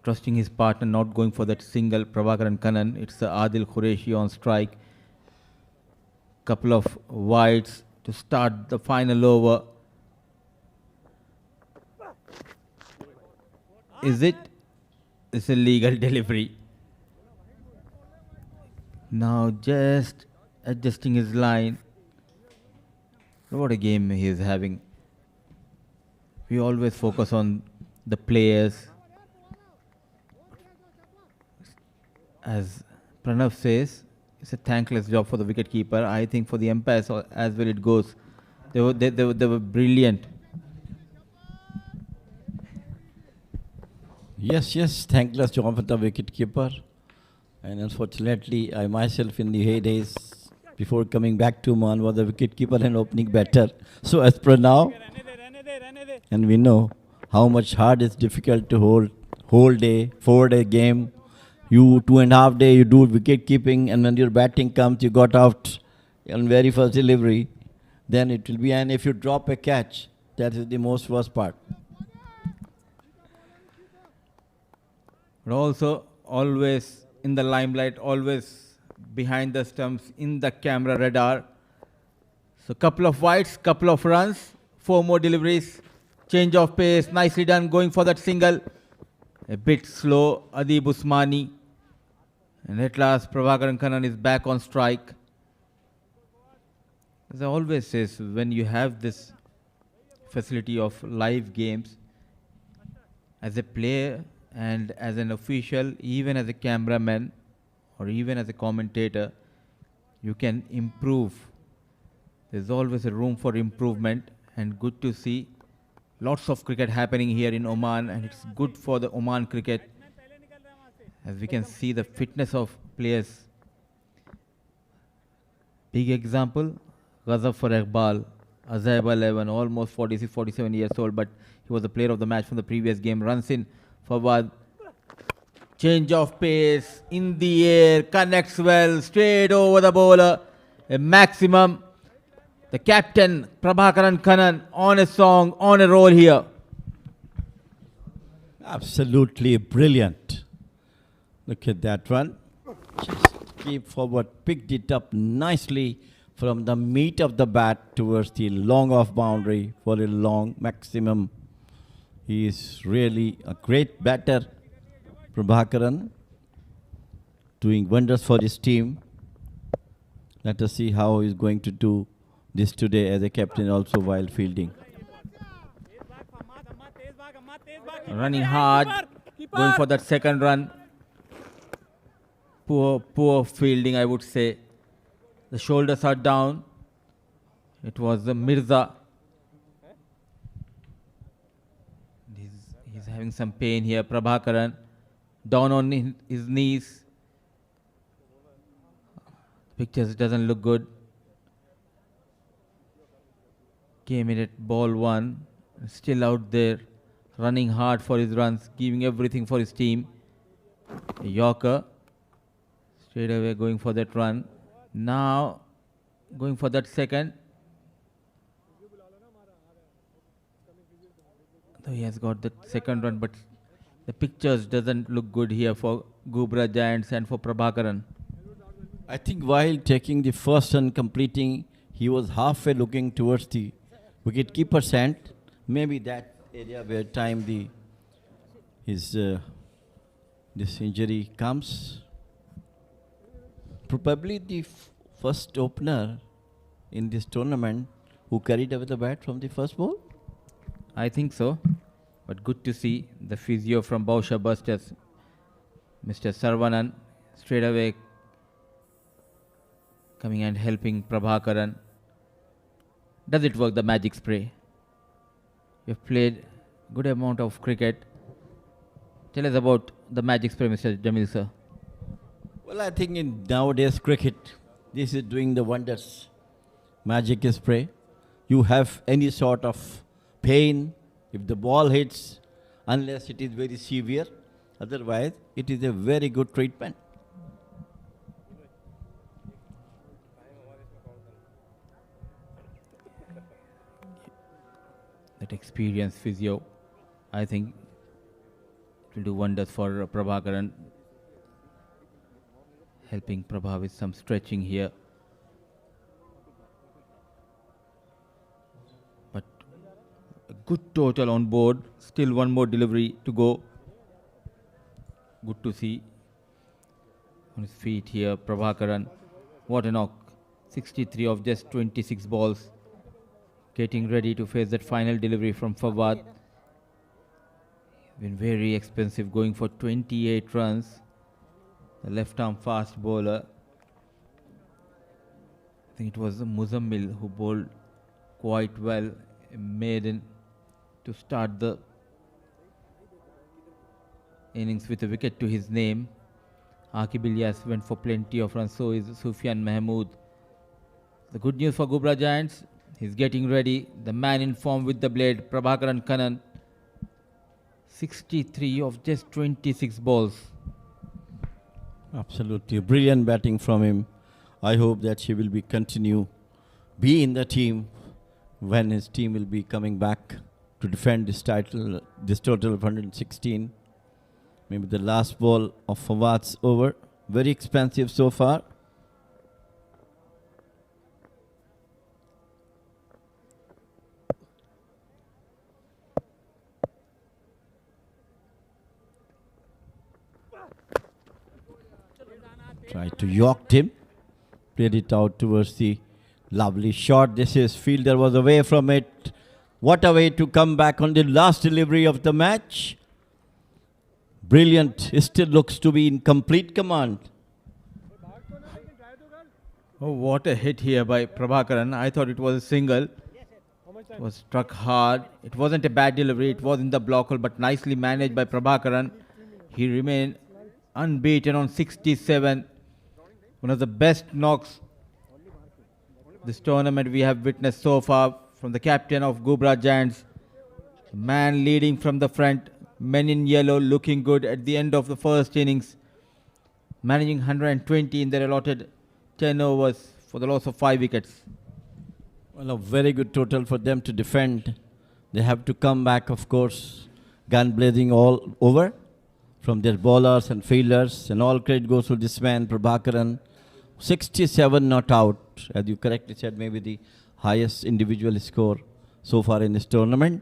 trusting his partner, not going for that single, Prabhakaran Kannan. It's Adil Qureshi on strike. Couple of wides to start the final over. Is it? It's a legal delivery. Now just adjusting his line. What a game he is having. We always focus on the players. As Pranav says, it's a thankless job for the wicketkeeper. I think for the umpires as well it goes. They were brilliant. Yes, thankless job for the wicketkeeper. And unfortunately, I myself in the heydays, before coming back to Oman, was the wicketkeeper and opening batter. So as per now, and we know how much hard it's difficult to hold whole day, 4-day game. You 2.5 days, you do wicket keeping, and when your batting comes, you got out on very first delivery. Then it will be, and if you drop a catch, that is the most worst part. But also, always in the limelight, always behind the stumps, in the camera radar. So couple of wides, couple of runs, 4 more deliveries, change of pace, nicely done, going for that single. A bit slow, Adib Usmani. And at last, Prabhakaran Kannan is back on strike. As I always say, when you have this facility of live games, as a player and as an official, even as a cameraman or even as a commentator, you can improve. There's always a room for improvement, and good to see lots of cricket happening here in Oman, and it's good for the Oman cricket. As we can see the fitness of players. Big example, Ghazaffar Iqbal, Azab 11, almost 46, 47 years old, but he was the player of the match from the previous game. Runs in, forward, change of pace, in the air, connects well, straight over the bowler, a maximum. The captain, Prabhakaran Kannan, on a song, on a roll here. Absolutely brilliant. Look at that one. Just keep forward, picked it up nicely from the meat of the bat towards the long off boundary for a long maximum. He is really a great batter, Prabhakaran, doing wonders for his team. Let us see how he is going to do this today as a captain also while fielding. Running hard, going for that second run. Poor fielding, I would say. The shoulders are down. It was the Mirza. He's having some pain here. Prabhakaran down on his knees. Pictures doesn't look good. Came in at ball 1. Still out there. Running hard for his runs. Giving everything for his team. A Yorker. Straight away going for that run. Now going for that second. Though he has got the second run, but the pictures doesn't look good here for Ghubra Giants and for Prabhakaran. I think while taking the first and completing, he was halfway looking towards the wicketkeeper's hand. Maybe that area where time this injury comes. Probably the first opener in this tournament who carried away the bat from the first ball. I think so. But good to see the physio from Bousher Busters, Mr. Sarvanan, straight away coming and helping Prabhakaran. Does it work, the magic spray? You've played good amount of cricket. Tell us about the magic spray, Mr. Jamil sir. Well, I think in nowadays cricket, this is doing the wonders. Magic spray. You have any sort of pain, if the ball hits, unless it is very severe, otherwise it is a very good treatment. That experienced physio, I think it will do wonders for Prabhakaran, helping Prabha with some stretching here. But a good total on board, still one more delivery to go. Good to see on his feet here, Prabhakaran. What a knock, 63 of just 26 balls. Getting ready to face that final delivery from Fawad. Been very expensive, going for 28 runs. The left-arm fast bowler. I think it was Muzammil who bowled quite well, a maiden, to start the innings with a wicket to his name. Aqib Ilyas went for plenty of runs, so is Sufyan Mahmood. The good news for Ghubra Giants, he's getting ready. The man in form with the blade, Prabhakaran Kannan. 63 of just 26 balls. Absolutely brilliant batting from him. I hope that he will be in the team when his team will be coming back to defend this title, this total of 116. Maybe the last ball of Fawad's over. Very expensive so far. Tried to york him. Played it out towards the lovely shot. This is fielder was away from it. What a way to come back on the last delivery of the match. Brilliant. He still looks to be in complete command. Oh, what a hit here by Prabhakaran. I thought it was a single. It was struck hard. It wasn't a bad delivery. It was in the block hole, but nicely managed by Prabhakaran. He remained unbeaten on 67. One of the best knocks this tournament we have witnessed so far from the captain of Ghubra Giants. The man leading from the front, men in yellow looking good at the end of the first innings, managing 120 in their allotted 10 overs for the loss of 5 wickets. Well, a very good total for them to defend. They have to come back, of course, gun blazing all over from their bowlers and fielders, and all credit goes to this man, Prabhakaran. 67 not out, as you correctly said, maybe the highest individual score so far in this tournament.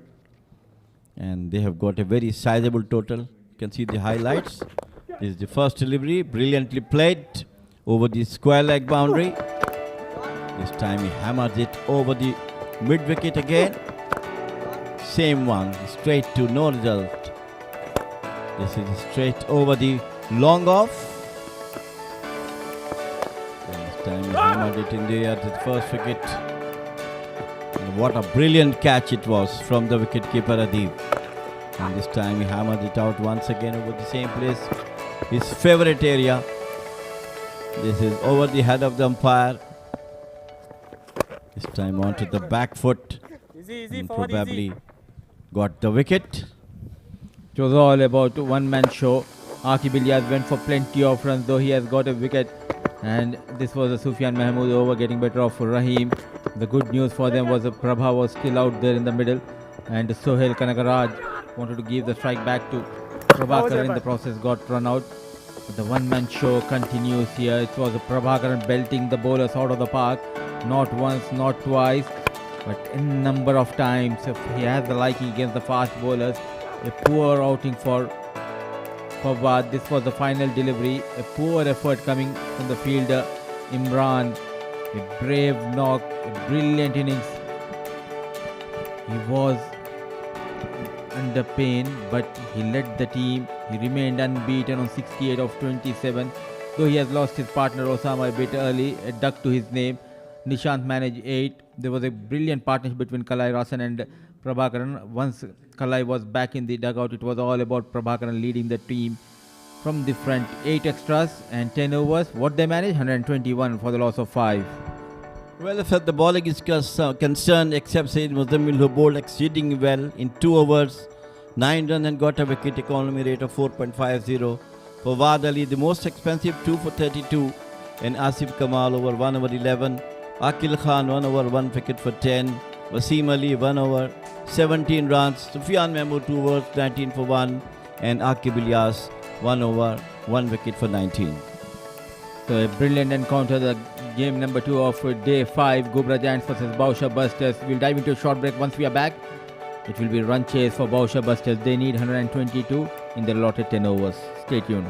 And they have got a very sizable total. You can see the highlights. This is the first delivery, brilliantly played over the square leg boundary. This time he hammers it over the mid wicket again. Same one, straight to no result. This is straight over the long off. This time he hammered it in the air to the first wicket. And what a brilliant catch it was from the wicketkeeper Adib. And this time he hammered it out once again over the same place. His favorite area. This is over the head of the umpire. This time onto the back foot. And probably got the wicket. It was all about one-man show. Akib Ilyas went for plenty of runs, though he has got a wicket. And this was a Sufyan Mahmood over, getting better off for Rahim. The good news for them was that Prabha was still out there in the middle, and Sohail Kanagaraj wanted to give the strike back to Prabhakar. In the process, got run out. But the one-man show continues here. It was a Prabhakaran belting the bowlers out of the park, not once, not twice, but a number of times. If he has the liking against the fast bowlers, a poor outing for Fawad. This was the final delivery. A poor effort coming from the fielder Imran. A brave knock, a brilliant innings. He was under pain, but he led the team. He remained unbeaten on 68 of 27. Though he has lost his partner Osama a bit early, a duck to his name. Nishant managed 8. There was a brilliant partnership between Kalai Rasan and Prabhakaran. Once Kalai was back in the dugout, it was all about Prabhakaran leading the team from the front. 8 extras and 10 overs. What they managed? 121 for the loss of 5. Well, as far as the bowling is concerned, except Sayyid Muzammil, who bowled exceedingly well in 2 overs, 9 runs and got a wicket, economy rate of 4.50. For Fawad Ali, the most expensive, 2 for 32, and Asif Kamal over 1 over 11. Akil Khan 1 over 1 wicket for 10. Wasim Ali 1 over 17 runs. Sufyan Mahmood 2 overs 19 for 1, and Akib Ilyas 1 over 1 wicket for 19. So a brilliant encounter, the game number 2 of day 5, Ghubra Giants versus Bousher Busters. We'll dive into a short break. Once we are back, it will be run chase for Bousher Busters. They need 122 in their allotted 10 overs. Stay tuned.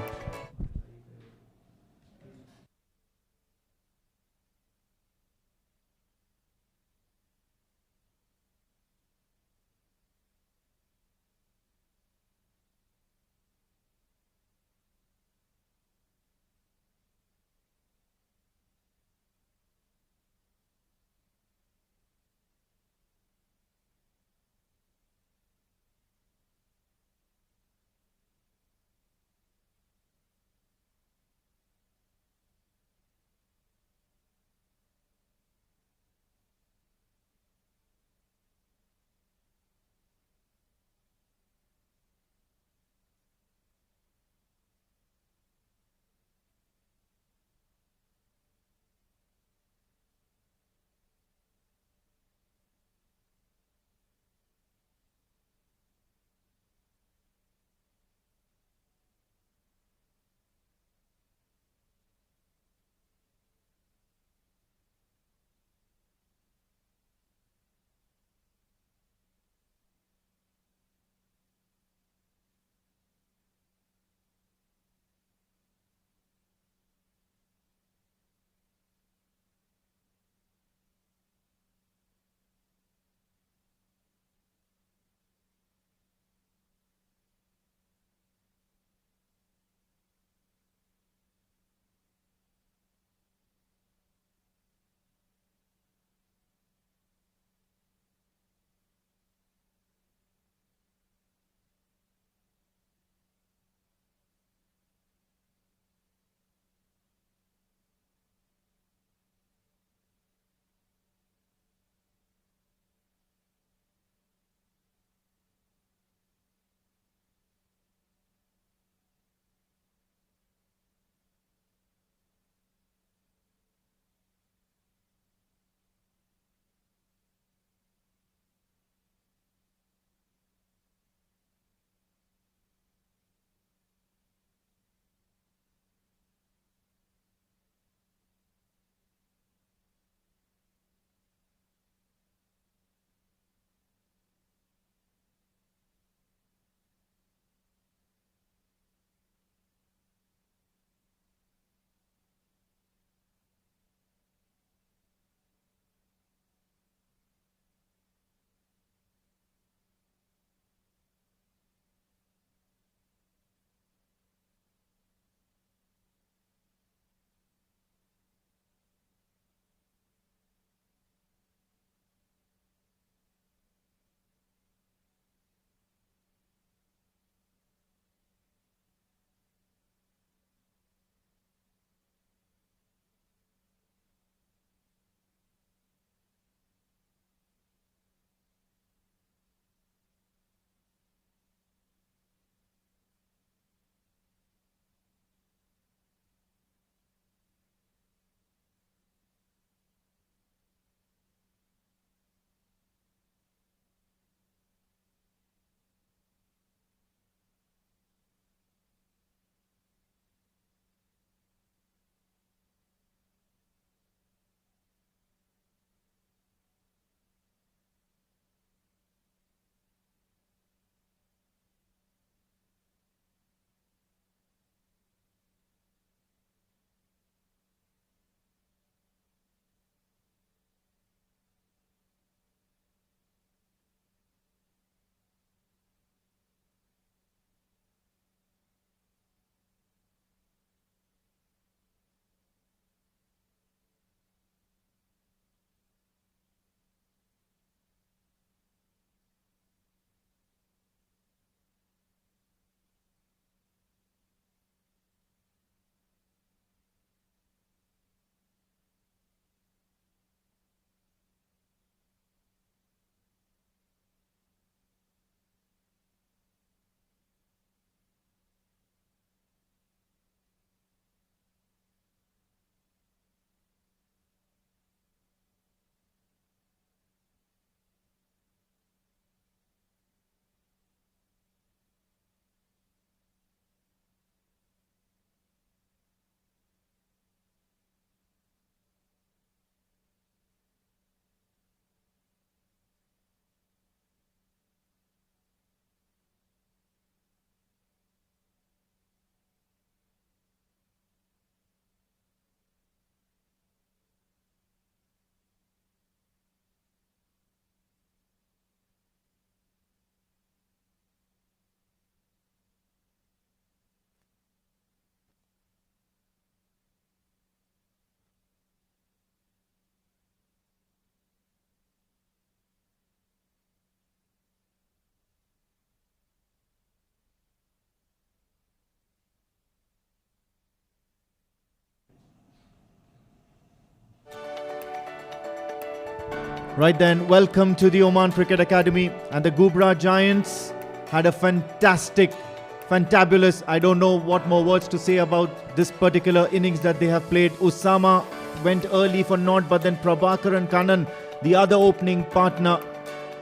Right then, welcome to the Oman Cricket Academy. And the Ghubra Giants had a fantabulous, I don't know what more words to say about this particular innings that they have played. Usama went early for naught, but then Prabhakaran Kannan, the other opening partner,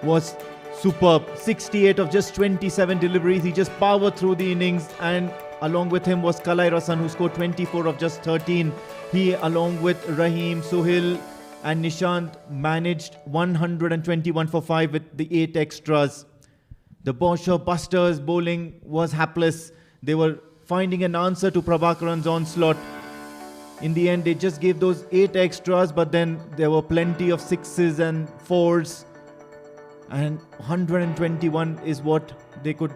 was superb. 68 of just 27 deliveries. He just powered through the innings, and along with him was Kalai Rasan, who scored 24 of just 13. He, along with Rahim, Suhail and Nishant, managed 121 for 5 with the 8 extras. The Bousher Busters bowling was hapless. They were finding an answer to Prabhakaran's onslaught. In the end, they just gave those 8 extras, but then there were plenty of 6s and 4s. And 121 is what they could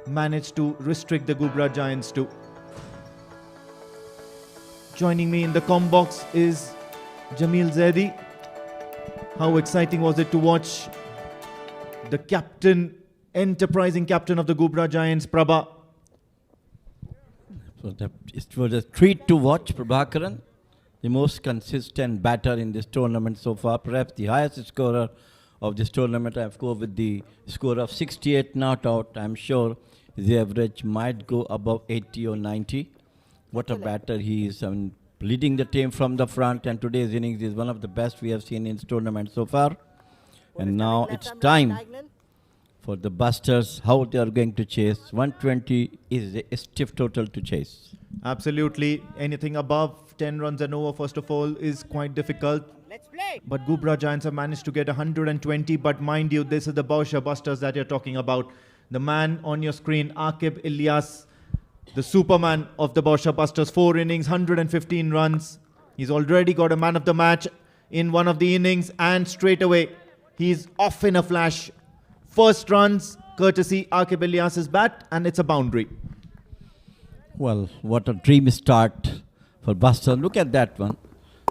manage to restrict the Ghubra Giants to. Joining me in the comm box is Jamil Zaidi. How exciting was it to watch the captain, enterprising captain of the Ghubra Giants, Prabha? So it was a treat to watch Prabhakaran, the most consistent batter in this tournament so far, perhaps the highest scorer of this tournament. I've gone with the score of 68 not out. I'm sure the average might go above 80 or 90. What a batter he is. I mean, leading the team from the front, and today's innings is one of the best we have seen in this tournament so far. And now it's time for the Busters, how they are going to chase. 120 is a stiff total to chase. Absolutely. Anything above 10 runs and over, first of all, is quite difficult. But Ghubra Giants have managed to get 120. But mind you, this is the Bousher Busters that you're talking about. The man on your screen, Aqib Ilyas, the superman of the Bousher Busters. 4 innings, 115 runs. He's already got a man of the match in one of the innings, and straight away he's off in a flash. First runs courtesy Aqib Ilyas's bat, and it's a boundary. Well, what a dream start for Buster. Look at that one.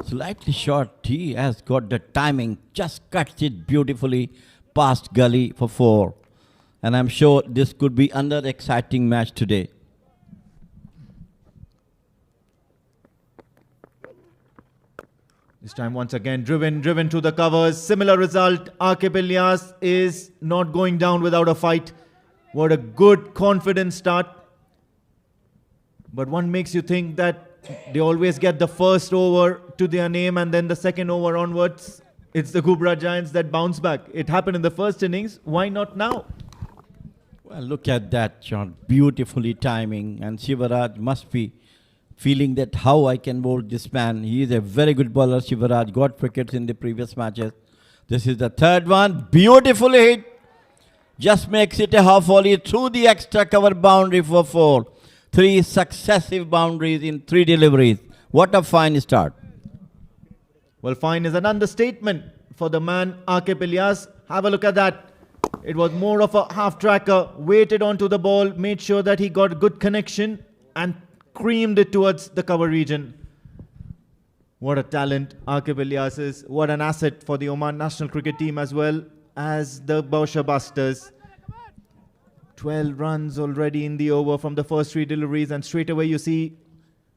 Slightly short. He has got the timing. Just cuts it beautifully past gully for 4. And I'm sure this could be another exciting match today. This time once again driven to the covers. Similar result. Aqib Ilyas is not going down without a fight. What a good, confident start. But one makes you think that they always get the first over to their name, and then the second over onwards, it's the Ghubra Giants that bounce back. It happened in the first innings. Why not now? Well, look at that shot. Beautifully timing. And Shivaraj must be feeling that how I can bowl this man. He is a very good bowler. Shivaraj got wickets in the previous matches. This is the third one. Beautifully hit. Just makes it a half volley through the extra cover boundary for 4. 3 successive boundaries in 3 deliveries. What a fine start. Well, fine is an understatement for the man Aqib Ilyas. Have a look at that. It was more of a half tracker. Waited onto the ball, made sure that he got a good connection and creamed it towards the cover region. What a talent Aqib Ilyas is. What an asset for the Oman national cricket team as well as the Bousher Busters. 12 runs already in the over from the first 3 deliveries, and straight away you see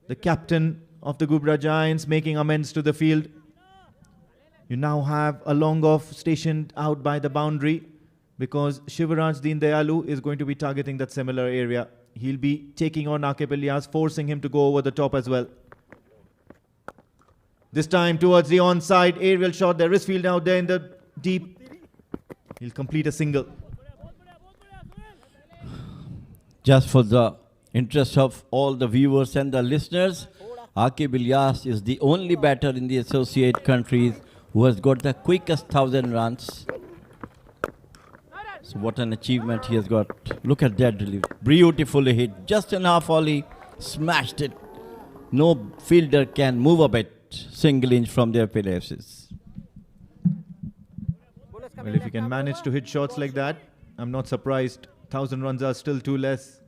the captain of the Ghubra Giants making amends to the field. You now have a long off stationed out by the boundary because Shivaraj Deen Dayalu is going to be targeting that similar area. He'll be taking on Aqib Ilyas, forcing him to go over the top as well. This time towards the onside aerial shot. There is field out there in the deep. He'll complete a single. Just for the interest of all the viewers and the listeners, Aqib Ilyas is the only batter in the associate countries who has got the quickest 1,000 runs. So what an achievement he has got. Look at that delivery. Beautifully hit. Just an half volley. Smashed it. No fielder can move a bit. Single inch from their places. Well, if you can manage to hit shots like that, I'm not surprised. 1,000 runs are still too less.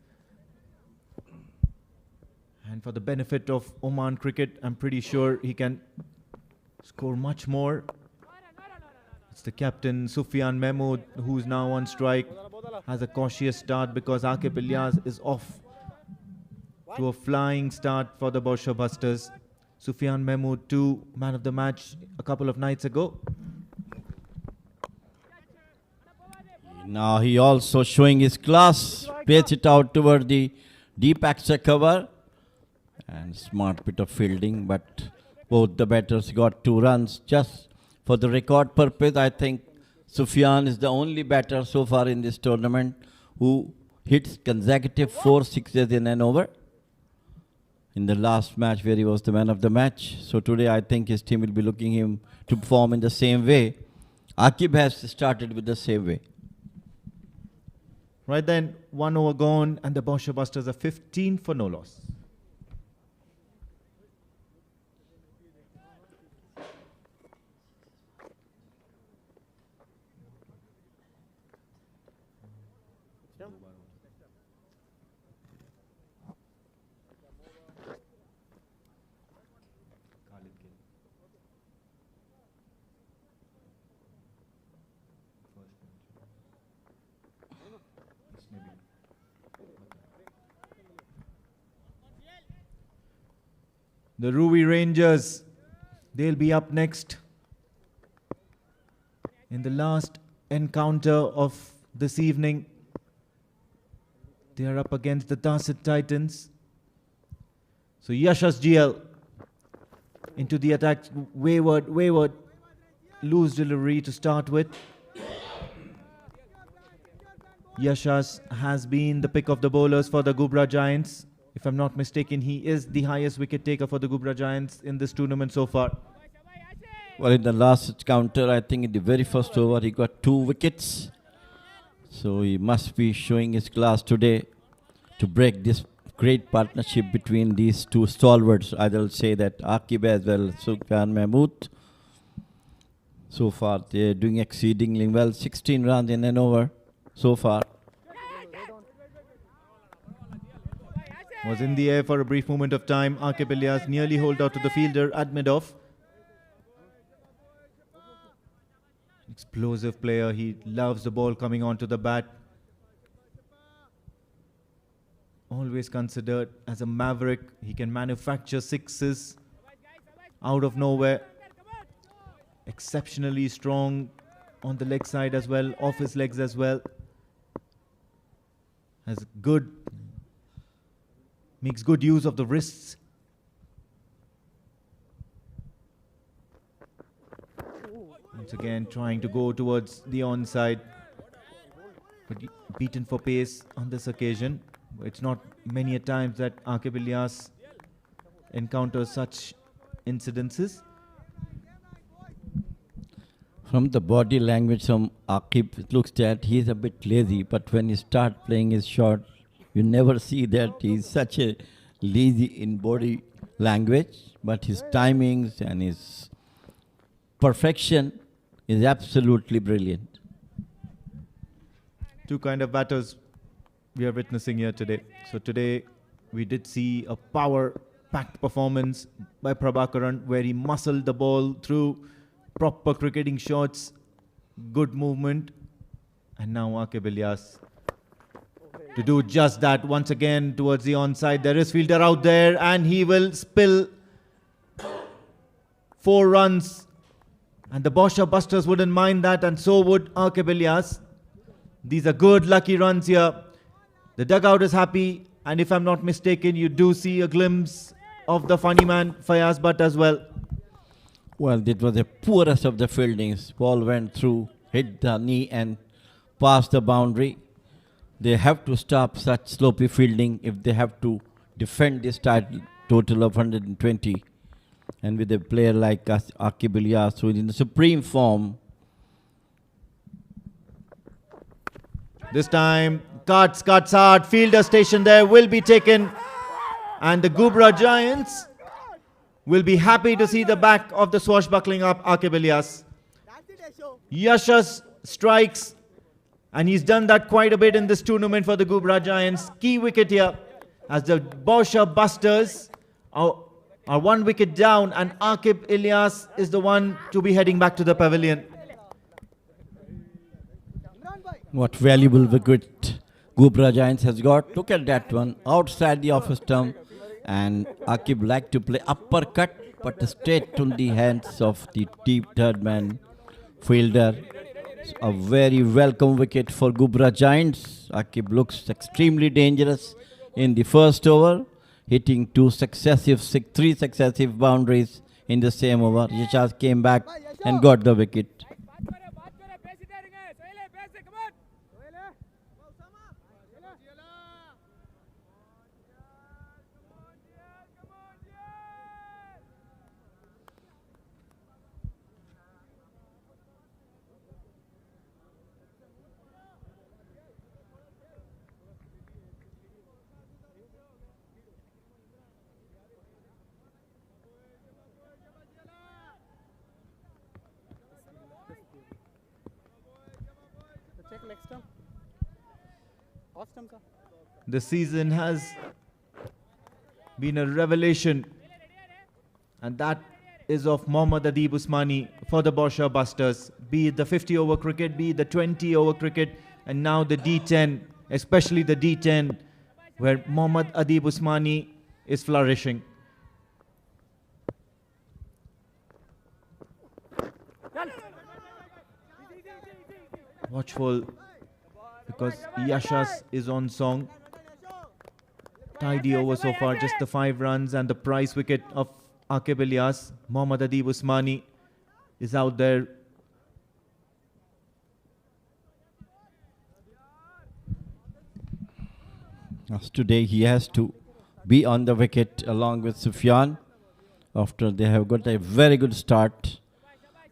And for the benefit of Oman cricket, I'm pretty sure he can score much more. It's the captain, Sufyan Mahmood, who's now on strike. Has a cautious start because Aqib Ilyas is off to a flying start for the Bousher Busters. Sufyan Mahmood, too, man of the match a couple of nights ago. Now he also showing his class. Plays it out toward the deep extra cover. And smart bit of fielding, but both the batters got 2 runs. Just for the record purpose, I think Sufyan is the only batter so far in this tournament who hits consecutive 4 sixes in an over. In the last match where he was the man of the match. So today I think his team will be looking him to perform in the same way. Aqib has started with the same way. Right then, 1 over gone, and the Bousher Busters are 15 for no loss. The Ruby Rangers, they'll be up next in the last encounter of this evening. They are up against the Darsit Titans. So Yashas GL into the attack, wayward, loose delivery to start with. Yashas has been the pick of the bowlers for the Ghubra Giants. If I'm not mistaken, he is the highest wicket taker for the Ghubra Giants in this tournament so far. Well, in the last counter, I think in the very first over, he got 2 wickets. So he must be showing his class today to break this great partnership between these 2 stalwarts. I will say that Aqib as well as Sufyan Mahmood. So far, they're doing exceedingly well. 16 runs in an over so far. Was in the air for a brief moment of time. Aqib Ilyas nearly holed out to the fielder at mid-off. Explosive player. He loves the ball coming onto the bat. Always considered as a maverick. He can manufacture sixes out of nowhere. Exceptionally strong on the leg side as well, off his legs as well. Has good, makes good use of the wrists. Once again trying to go towards the onside, but beaten for pace on this occasion. It's not many a times that Aqib Ilyas encounters such incidences. From the body language from Aqib, it looks that he's a bit lazy, but when he starts playing his shot, you never see that he's such a lazy in body language, but his timings and his perfection is absolutely brilliant. Two kind of batters we are witnessing here today. So today we did see a power-packed performance by Prabhakaran where he muscled the ball through proper cricketing shots, good movement, and now Aqib Ilyas to do just that once again towards the onside. There is fielder out there and he will spill 4 runs, and the Bousher Busters wouldn't mind that, and so would Aqib Ilyas. These are good lucky runs here. The dugout is happy, and if I'm not mistaken, you do see a glimpse of the funny man Fayaz Butt as well. Well, it was the poorest of the fieldings. Ball went through, hit the knee and passed the boundary. They have to stop such sloppy fielding if they have to defend this total of 120. And with a player like Aqib Ilyas, who is in supreme form. This time, cuts hard. Fielder station there will be taken. And the Ghubra Giants will be happy to see the back of the swashbuckling up Aqib Ilyas. Yashas strikes, and he's done that quite a bit in this tournament for the Ghubra Giants. Key wicket here as the Bousher Busters are 1 wicket down, and Aqib Ilyas is the one to be heading back to the pavilion. What valuable wicket Ghubra Giants has got. Look at that one outside the office stump. And Aqib liked to play uppercut, but straight to the hands of the deep third man fielder. A very welcome wicket for Ghubra Giants. Akib looks extremely dangerous in the first over, hitting three successive boundaries in the same over. Yashas came back and got the wicket. Check next time. Off stump, sir. The season has been a revelation, and that is of Mohammad Adib Usmani for the Bousher Busters. Be it the 50-over cricket, be it the 20-over cricket, and now the D10, especially the D10, where Mohammad Adib Usmani is flourishing. Watchful, because Yashas is on song. Tidy over so far, just the 5 runs and the prize wicket of Aqib Ilyas. Mohammad Adib Usmani is out there. As today he has to be on the wicket along with Sufyan after they have got a very good start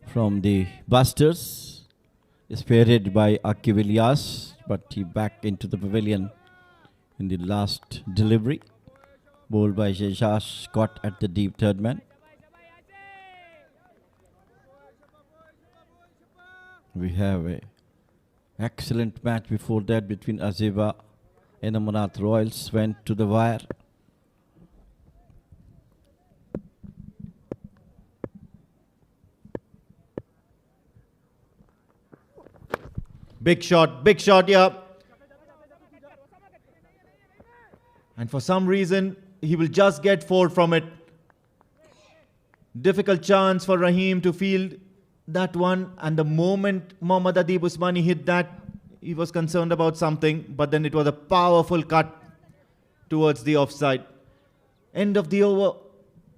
from the Busters, spearheaded by Aqib Ilyas, but he back into the pavilion in the last delivery. Bowled by Yashas, caught at the deep third man. We have a excellent match before that between Aziba and Amanat Royals, went to the wire. Big shot, yeah. And for some reason, he will just get 4 from it. Difficult chance for Rahim to field that one. And the moment Mohammad Adib Usmani hit that, he was concerned about something. But then it was a powerful cut towards the offside. End of the over.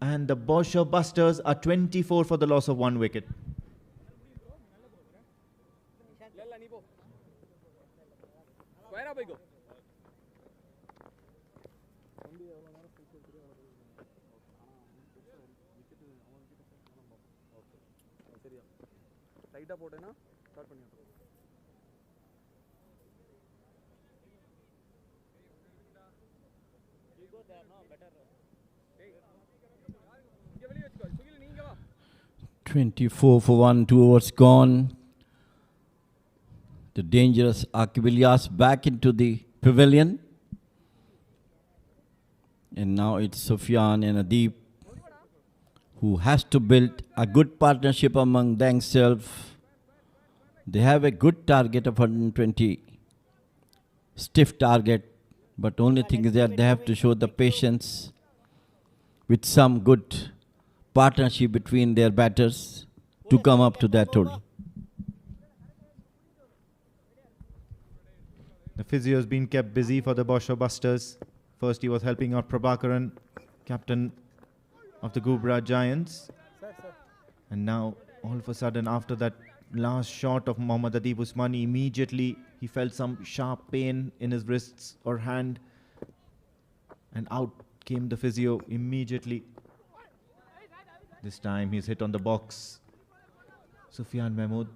And the Bousher Busters are 24 for the loss of 1 wicket. "24 for 1, 2 overs gone." The dangerous Aqib Ilyas back into the pavilion. And now it's Sufyan and Adib who has to build a good partnership among themselves. They have a good target of 120, stiff target, but only thing is that they have to show the patience with some good partnership between their batters to come up to that total. The physio has been kept busy for the Bousher Busters. First, he was helping out Prabhakaran, captain of the Ghubra Giants. And now, all of a sudden, after that last shot of Mohammad Adib Usmani, immediately he felt some sharp pain in his wrists or hand. And out came the physio immediately. This time he's hit on the box. Sufyan Mahmood.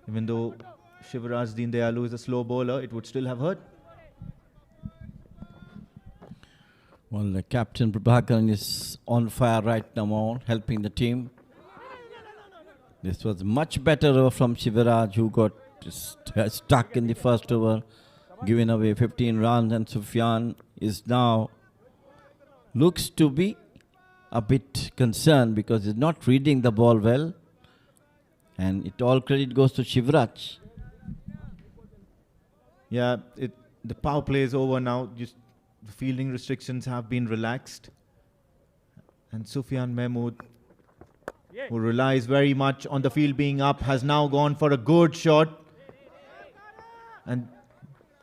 Even though Shivraj Deen Dayalu is a slow bowler, it would still have hurt. Well, the captain Prabhakaran is on fire right now, helping the team. This was much better over from Shivraj, who got stuck in the first over, giving away 15 runs, and Sufyan is now looks to be a bit concerned because he's not reading the ball well, and it all credit goes to Shivraj. Yeah, the power play is over now. Just the fielding restrictions have been relaxed. And Sufyan Mahmood who relies very much on the field being up, has now gone for a good shot. And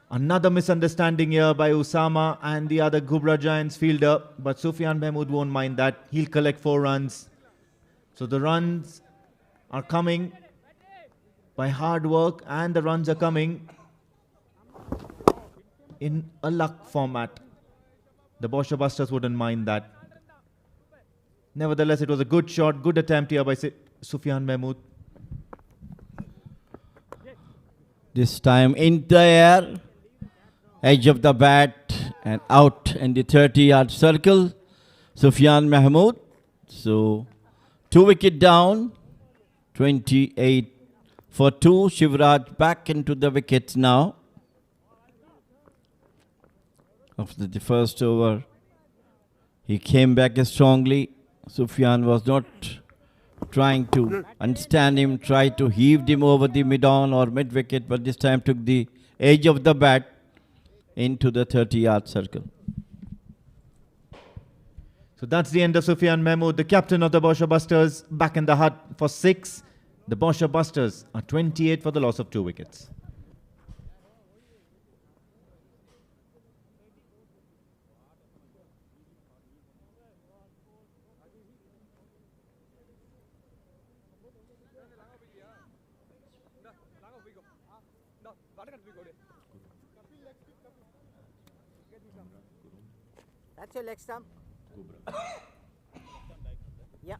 another misunderstanding here by Usama and the other Ghubra Giants fielder. But Sufyan Mahmood won't mind that. He'll collect 4 runs. So the runs are coming by hard work, and the runs are coming in a luck format. The Bousher Busters wouldn't mind that. Nevertheless, it was a good shot, good attempt here by Sufyan Mahmood. This time in the air, edge of the bat and out in the 30-yard circle. Sufyan Mahmood. So 2 wicket down, 28 for 2. Shivraj back into the wickets now. After the first over, he came back strongly. Sufyan was not trying to understand him, tried to heave him over the mid-on or mid-wicket, but this time took the edge of the bat into the 30-yard circle. So that's the end of Sufyan Mahmood, the captain of the Bousher Busters, back in the hut for 6. The Bousher Busters are 28 for the loss of 2 wickets. That's your leg stump. Yeah.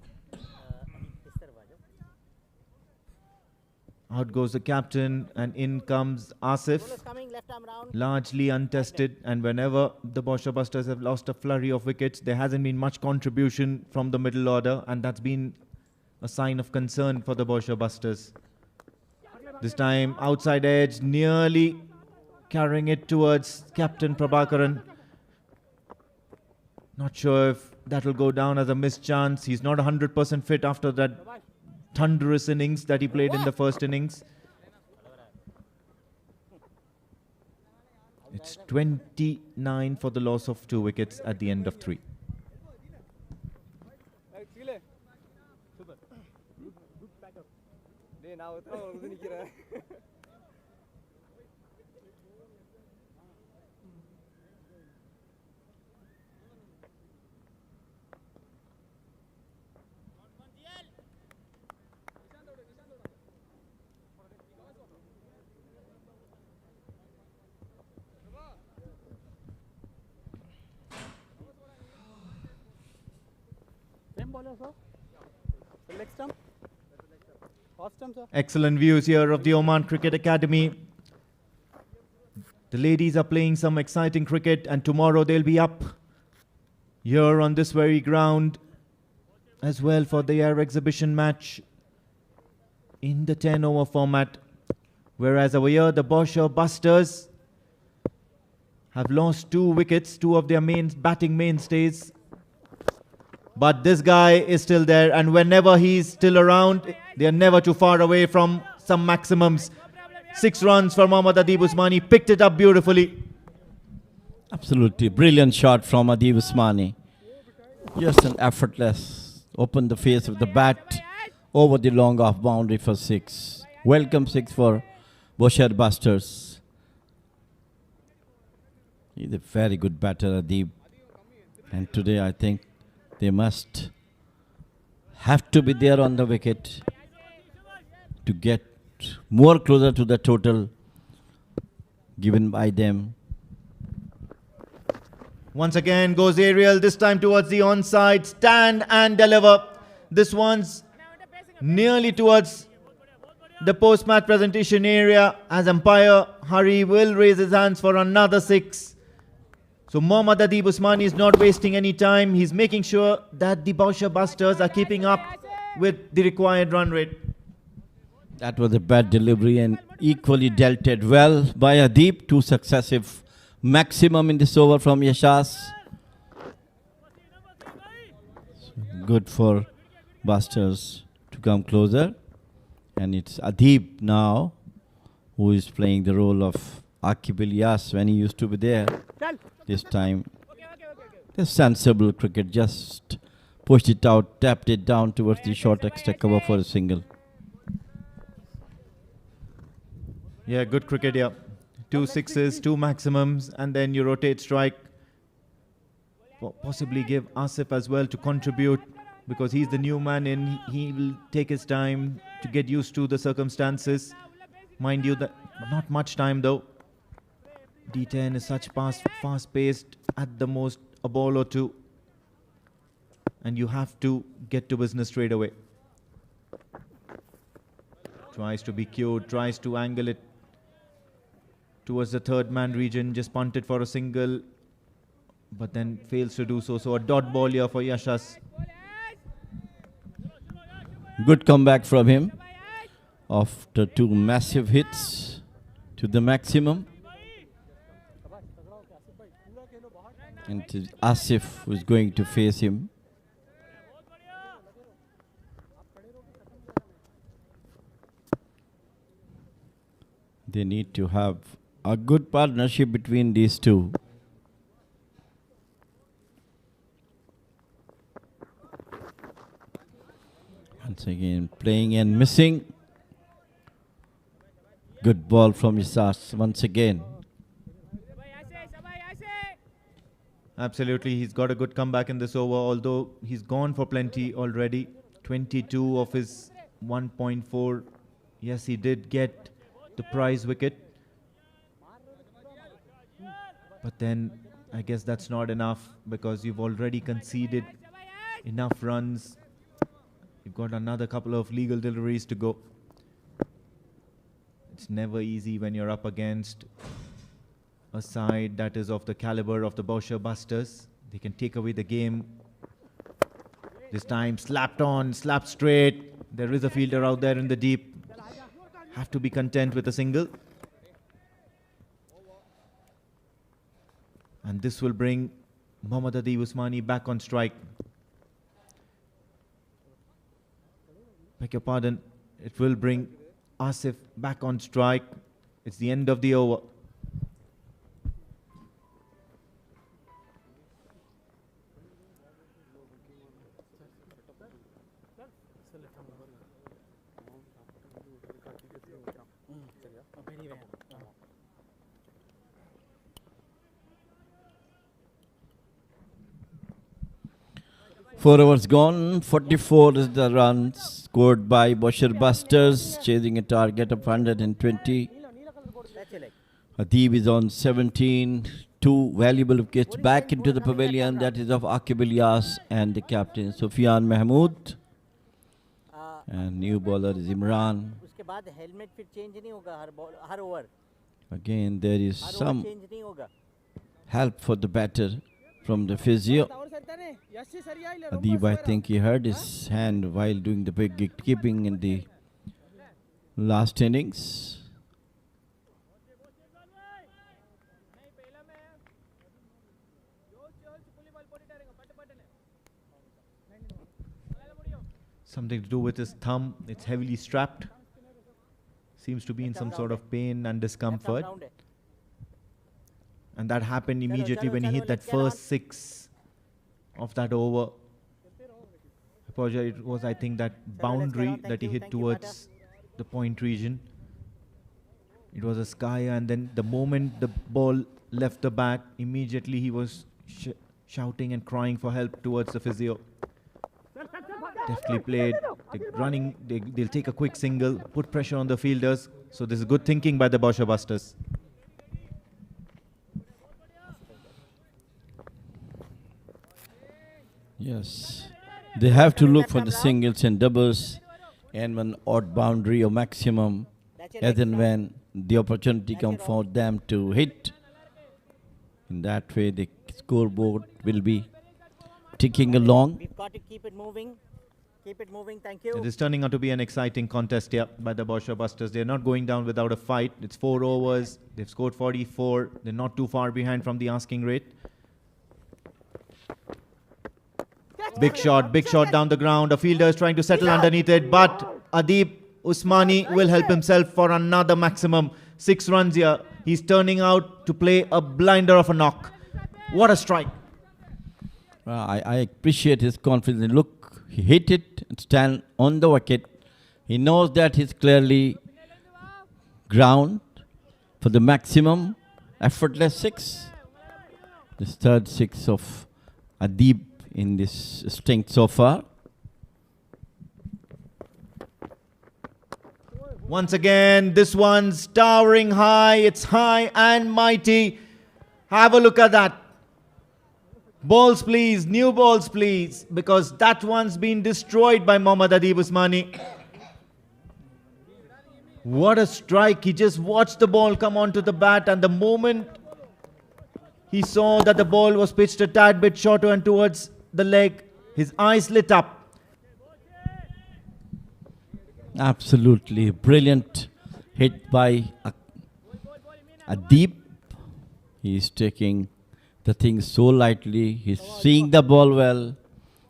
Out goes the captain and in comes Asif, Coming, left arm round. largely untested, and whenever the Bousher Busters have lost a flurry of wickets, there hasn't been much contribution from the middle order, and that's been a sign of concern for the Bousher Busters. This time outside edge, nearly carrying it towards Captain Prabhakaran. Not sure if that'll go down as a missed chance. He's not 100% fit after that thunderous innings that he played in the first innings. It's 29 for the loss of 2 wickets at the end of 3. Excellent views here of the Oman Cricket Academy. The ladies are playing some exciting cricket, and tomorrow they'll be up here on this very ground as well for their exhibition match in the 10-over format. Whereas over here, the Bousher Busters have lost 2 wickets, 2 of their batting mainstays. But this guy is still there, and whenever he's still around, they are never too far away from some maximums. 6 runs for Mohammad Adib Usmani, picked it up beautifully. Absolutely brilliant shot from Adib Usmani. Just an effortless, open the face of the bat over the long off boundary for 6. Welcome 6 for Bousher Busters. He's a very good batter, Adib. And today I think they must have to be there on the wicket to get more closer to the total given by them. Once again goes aerial, this time towards the onside. Stand and deliver. This one's nearly towards the post-match presentation area, as umpire Hari will raise his hands for another 6. So Mohammad Adib Usmani is not wasting any time. He's making sure that the Bousher Busters are keeping up with the required run rate. That was a bad delivery and equally dealt it well by Adib. 2 successive maximum in this over from Yashas. So good for Busters to come closer. And it's Adib now who is playing the role of Aqib Ilyas when he used to be there. This time, the sensible cricket, just pushed it out, tapped it down towards the short extra cover for a single. Yeah, good cricket, yeah. 2 sixes, 2 maximums, and then you rotate strike. Possibly give Asif as well to contribute, because he's the new man in. He will take his time to get used to the circumstances. Mind you, that not much time though. D10 is such fast-paced, at the most a ball or two, and you have to get to business straight away. Tries to be cute, tries to angle it towards the third man region, just punted for a single, but then fails to do so. So a dot ball here for Yashas. Good comeback from him after 2 massive hits to the maximum. And it is Asif who is going to face him. They need to have a good partnership between these two. Once again, playing and missing. Good ball from Isas once again. Absolutely, he's got a good comeback in this over, although he's gone for plenty already. 22 of his 1.4. Yes, he did get the prize wicket. But then I guess that's not enough, because you've already conceded enough runs. You've got another couple of legal deliveries to go. It's never easy when you're up against a side that is of the caliber of the Bousher Busters. They can take away the game. This time slapped on, slapped straight. There is a fielder out there in the deep. Have to be content with a single. And this will bring Mohammad Adib Usmani back on strike. Beg your pardon. It will bring Asif back on strike. It's the end of the over. Four overs gone, 44 is the runs scored by Bousher Busters, chasing a target of 120. Adib is on 17, 2 valuable wickets back into the pavilion, that is of Aqib Ilyas and the captain Sufyan Mahmood. And new bowler is Imran. Again, there is some help for the batter from the physio. Adib, I think he hurt his hand while doing the wicket keeping in the last innings. Something to do with his thumb. It's heavily strapped. Seems to be in some sort of pain and discomfort. And that happened immediately when he hit that first 6 of that over. It was, I think, that boundary that he hit towards the point region. It was a sky, and then the moment the ball left the bat, immediately he was shouting and crying for help towards the physio. Deftly played, they'll take a quick single, put pressure on the fielders. So this is good thinking by the Bousher Busters. Yes, they have to look for the singles and doubles and one odd boundary or maximum as and when the opportunity comes for them to hit. In that way, the scoreboard will be ticking along. We've got to keep it moving. Keep it moving, thank you. It is turning out to be an exciting contest here by the Bousher Busters. They're not going down without a fight. It's 4 overs. They've scored 44. They're not too far behind from the asking rate. Big shot down the ground. A fielder is trying to settle underneath it, but Adib Usmani will help himself for another maximum. 6 runs here. He's turning out to play a blinder of a knock. What a strike. I appreciate his confidence. Look, he hit it and stand on the wicket. He knows that he's clearly ground for the maximum effortless six. This third six of Adib in this strength so far. Once again, this one's towering high. It's high and mighty. Have a look at that. Balls please, new balls please, because that one's been destroyed by Mohammad Adib Usmani. What a strike. He just watched the ball come onto the bat, and the moment he saw that the ball was pitched a tad bit shorter and towards the leg, his eyes lit up. Absolutely brilliant hit by Adib. He is taking the thing so lightly. He's seeing the ball well.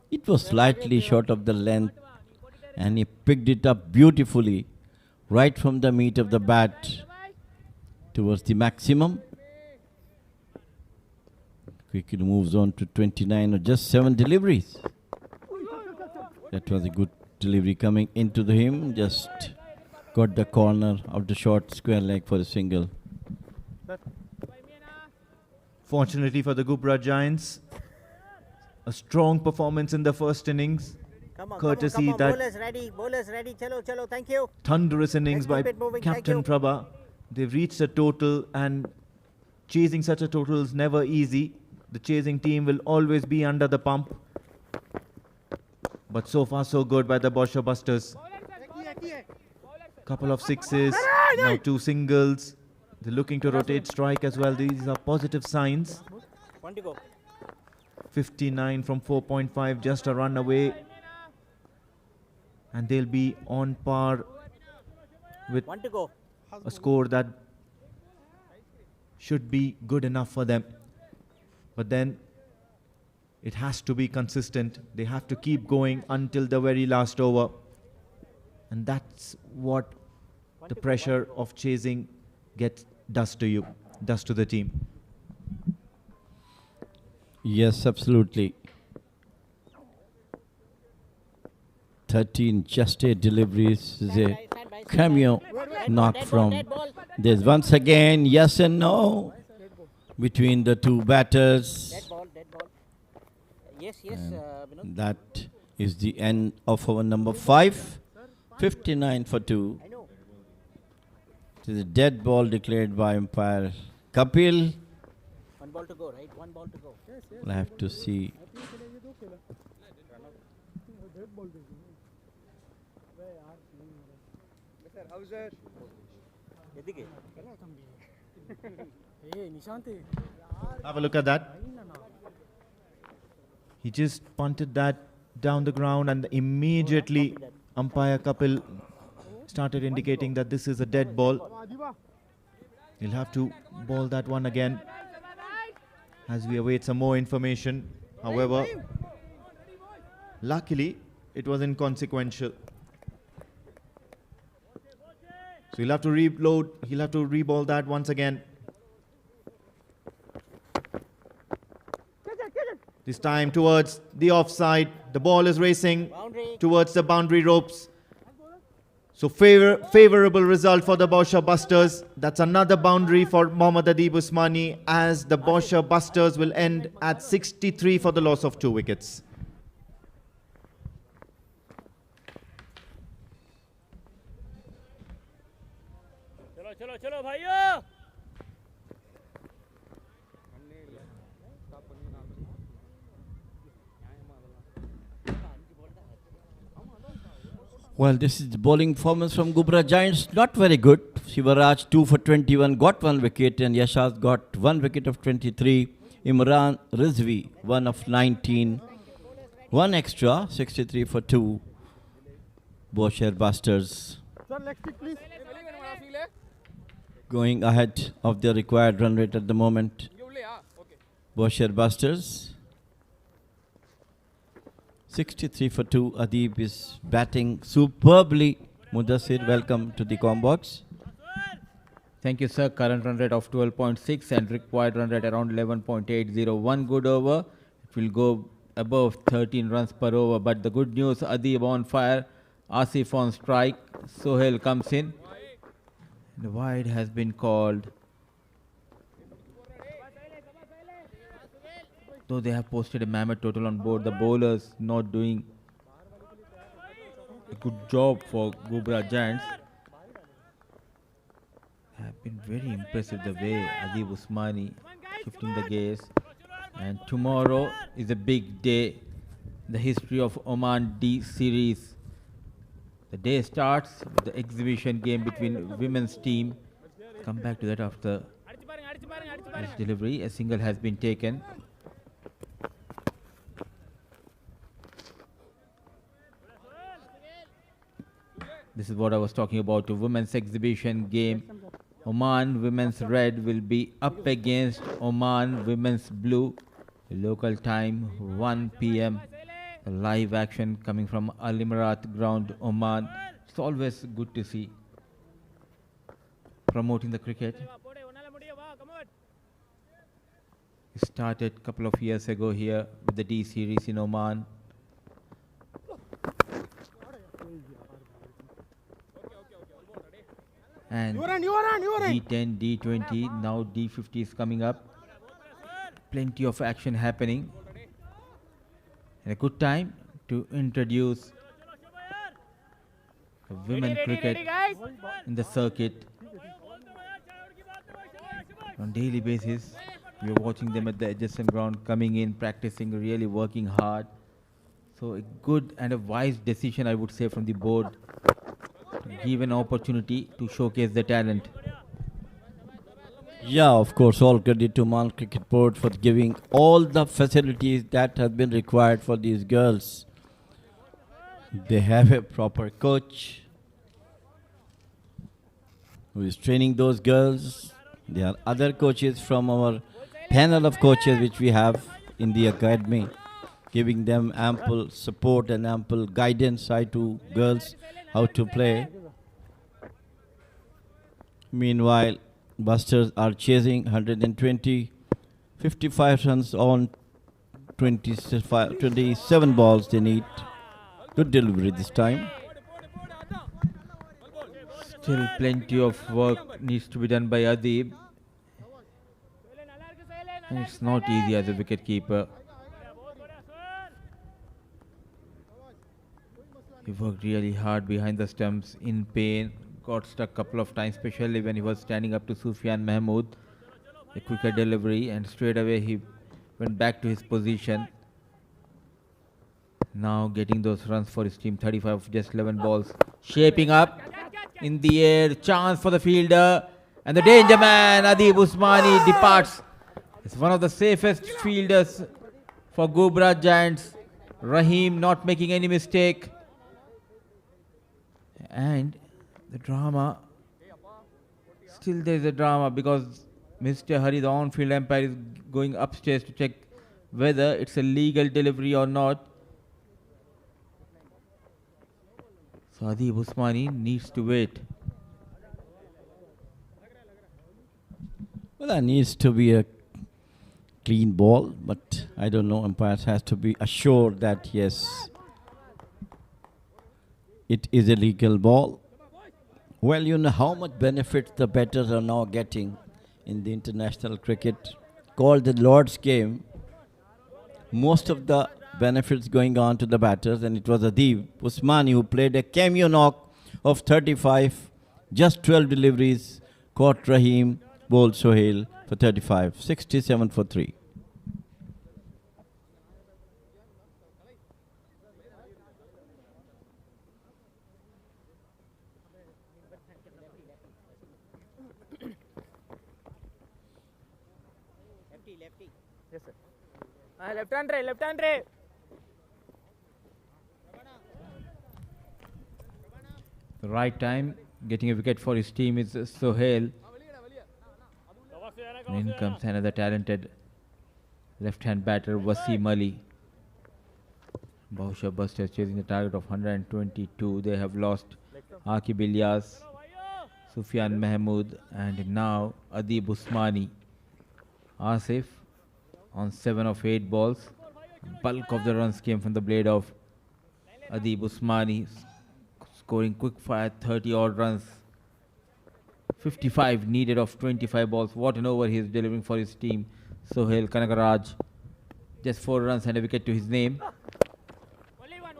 It was slightly short of the length, and he picked it up beautifully right from the meat of the bat towards the maximum. Quickly moves on to 29 or just 7 deliveries. That was a good delivery coming into the him. Just got the corner of the short square leg for a single. Fortunately for the Ghubra Giants, a strong performance in the first innings, courtesy that bowlers ready, chalo, thank you. thunderous innings by Let's keep it moving, Captain thank you. Prabha. They've reached a total, and chasing such a total is never easy. The chasing team will always be under the pump. But so far so good by the Bousher Busters. Couple of sixes, now 2 singles. They're looking to rotate strike as well. These are positive signs. 59 from 4.5, just a run away. And they'll be on par with a score that should be good enough for them. But then it has to be consistent. They have to keep going until the very last over. And that's what the pressure of chasing does to you, does to the team. Yes, absolutely. 13 just 8 deliveries is a cameo knock from. There's once again yes and no between the two batters. Dead ball. Yes, Vinod. That is the end of our number 5. 59 for 2. I know. It is a dead ball declared by umpire Kapil. One ball to go, right? One ball to go. We'll have to see. Have a look at that. He just punted that down the ground, and immediately umpire Kapil started indicating that this is a dead ball. He'll have to ball that one again as we await some more information. However, luckily it was inconsequential. So he'll have to reload, he'll have to reball that once again. This time towards the offside. The ball is racing towards the boundary ropes. So favorable result for the Bousher Busters. That's another boundary for Mohammad Adib Usmani, as the Bousher Busters will end at 63 for the loss of 2 wickets. चलो भाइयों Well, this is the bowling performance from Ghubra Giants. Not very good. Shivaraj 2 for 21, got 1 wicket, and Yashas got 1 wicket of 23. Imran Rizvi 1 of 19, 1 extra, 63 for 2. Bousher Busters going ahead of the required run rate at the moment. Bousher Busters 63 for 2. Adib is batting superbly. Mudassir, welcome to the Combox. Thank you, sir. Current run rate of 12.6 and required run rate around 11.801. Good over. It will go above 13 runs per over. But the good news, Adib on fire, Asif on strike, Sohail comes in. The wide has been called. Though they have posted a mammoth total on board, the bowlers not doing a good job for Ghubra Giants. Have been very impressive the way Adib Usmani shifting the gears. And tomorrow is a big day, the history of Oman D series. The day starts with the exhibition game between women's team. Come back to that after this delivery. A single has been taken. This is what I was talking about, a women's exhibition game. Oman Women's Red will be up against Oman Women's Blue. Local time 1 p.m. Live action coming from Al Emirat ground, Oman. It's always good to see promoting the cricket. It started a couple of years ago here with the D series in Oman. And D10, D20, now D50 is coming up. Plenty of action happening. And a good time to introduce women cricket in the circuit. On daily basis, we are watching them at the adjacent ground, coming in, practicing, really working hard. So a good and a wise decision, I would say, from the board. Give an opportunity to showcase the talent. Yeah, of course, all credit to Oman Cricket Board for giving all the facilities that have been required for these girls. They have a proper coach who is training those girls. There are other coaches from our panel of coaches which we have in the academy, giving them ample support and ample guidance to girls how to play. Meanwhile, Busters are chasing 120, 55 runs on 27 balls they need. Good delivery this time. Still plenty of work needs to be done by Adib. And it's not easy as a wicket keeper. He worked really hard behind the stumps, in pain, got stuck a couple of times, especially when he was standing up to Sufyan Mahmood. A quicker delivery, and straight away he went back to his position. Now getting those runs for his team, 35 of just 11 balls. Shaping up in the air, chance for the fielder, and the danger man, Adib Usmani, departs. It's one of the safest fielders for Ghubra Giants. Rahim not making any mistake. And the drama, still there is a drama because Mr. Hari, the on-field umpire, is going upstairs to check whether it's a legal delivery or not. So Adib Usmani needs to wait. Well, that needs to be a clean ball, but I don't know, umpires has to be assured that yes, it is a legal ball. Well, you know how much benefit the batters are now getting in the international cricket called the Lord's game. Most of the benefits going on to the batters, and it was Adib Usmani who played a cameo knock of 35, just 12 deliveries, caught Rahim, bowled Sohail for 35, 67 for 3. Yes, sir. Left hand ray, left hand ray. The right time, getting a wicket for his team is Sohail. And in comes another talented left-hand batter, Wasim Ali. Bousher Busters chasing the target of 122. They have lost Aqib Ilyas, Sufyan Mahmood, and now Adib Usmani. Asif on 7 of 8 balls. Bulk of the runs came from the blade of Adib Usmani, scoring quick fire 30 odd runs. 55 needed of 25 balls. What an over he is delivering for his team. Sohail Kanagaraj, just 4 runs and a wicket to his name. Only one.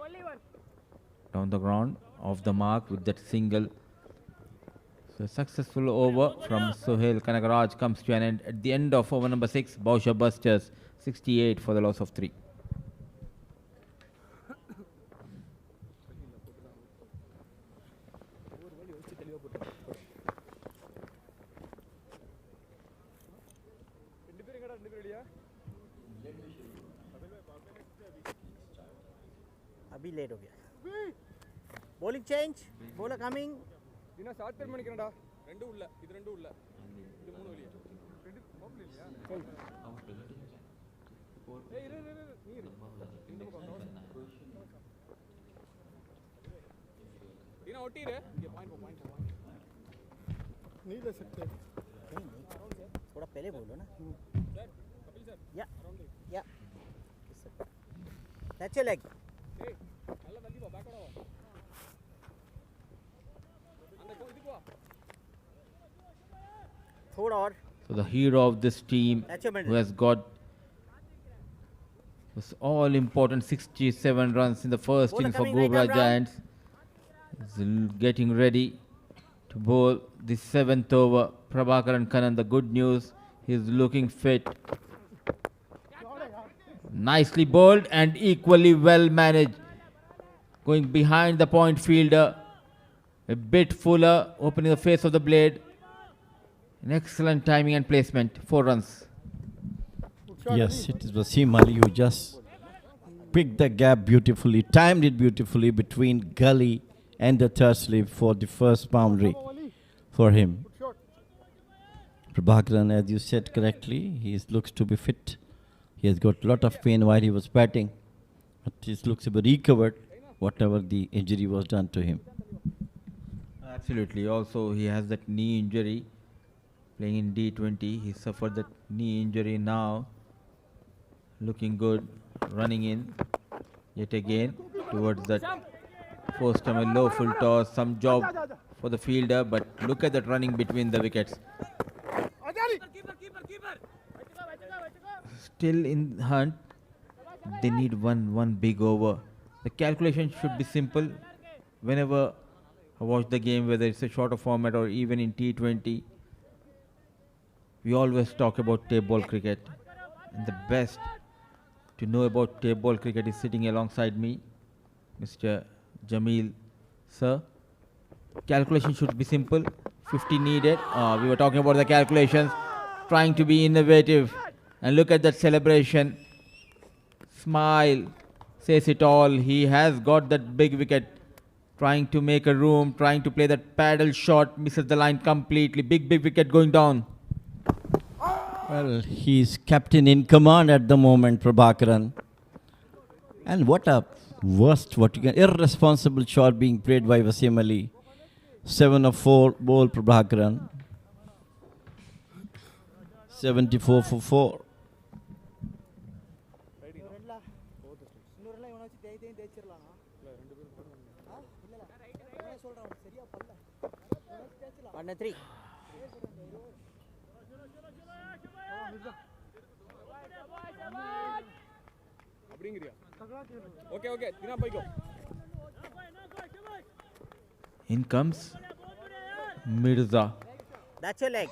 Down the ground, off the mark with that single. So successful over from Sohail Kanagaraj comes to an end. At the end of over number 6, Bousher Busters 68 for the loss of 3. अभी late हो गया bowling change bowler coming ದಿನ start time ಮಾಡಿಕನಡ ரெண்டு உள்ள இது ரெண்டு உள்ள இது மூணு வெளிய ரெண்டு பாப்புல இல்லையா ஏய் இரு நீர் இந்த பக்கம் दिना ஒட்டிரு இங்க பாயிண்ட் नहीं ले सकते थोड़ा पहले बोलो ना सर कपिल सर या that's your leg ஏய் நல்ல தள்ளி போ பேக் ஓட So the hero of this team, who has got this all important 67 runs in the first innings for Ghubra Giants, is getting ready to bowl the 7th over. Prabhakaran Kannan, the good news, he is looking fit. Nicely bowled and equally well managed. Going behind the point fielder, a bit fuller, opening the face of the blade. An excellent timing and placement. 4 runs. Yes, it is Wasim Ali who just picked the gap beautifully, timed it beautifully between gully and the third slip for the first boundary for him. Prabhakaran, as you said correctly, he looks to be fit. He has got a lot of pain while he was batting, but he looks to be recovered, whatever the injury was done to him. Absolutely. Also, he has that knee injury. Playing in D20, he suffered that knee injury now. Looking good, running in yet again towards that first time a low full toss, some job for the fielder, but look at that running between the wickets. Still in hunt, they need one big over. The calculation should be simple. Whenever I watch the game, whether it's a shorter format or even in T20, we always talk about tape ball cricket, and the best to know about tape ball cricket is sitting alongside me, Mr. Jameel. Sir, calculation should be simple. 50 needed. We were talking about the calculations, trying to be innovative, and look at that celebration. Smile says it all. He has got that big wicket, trying to make a room, trying to play that paddle shot, misses the line completely. Big wicket going down. Well, he's captain in command at the moment, Prabhakaran. And what a irresponsible shot being played by Wasim Ali. 7 of 4 ball Prabhakaran. 74 for 4. Partner 3. Okay, Dina bhai go. In comes Mirza. That's your leg.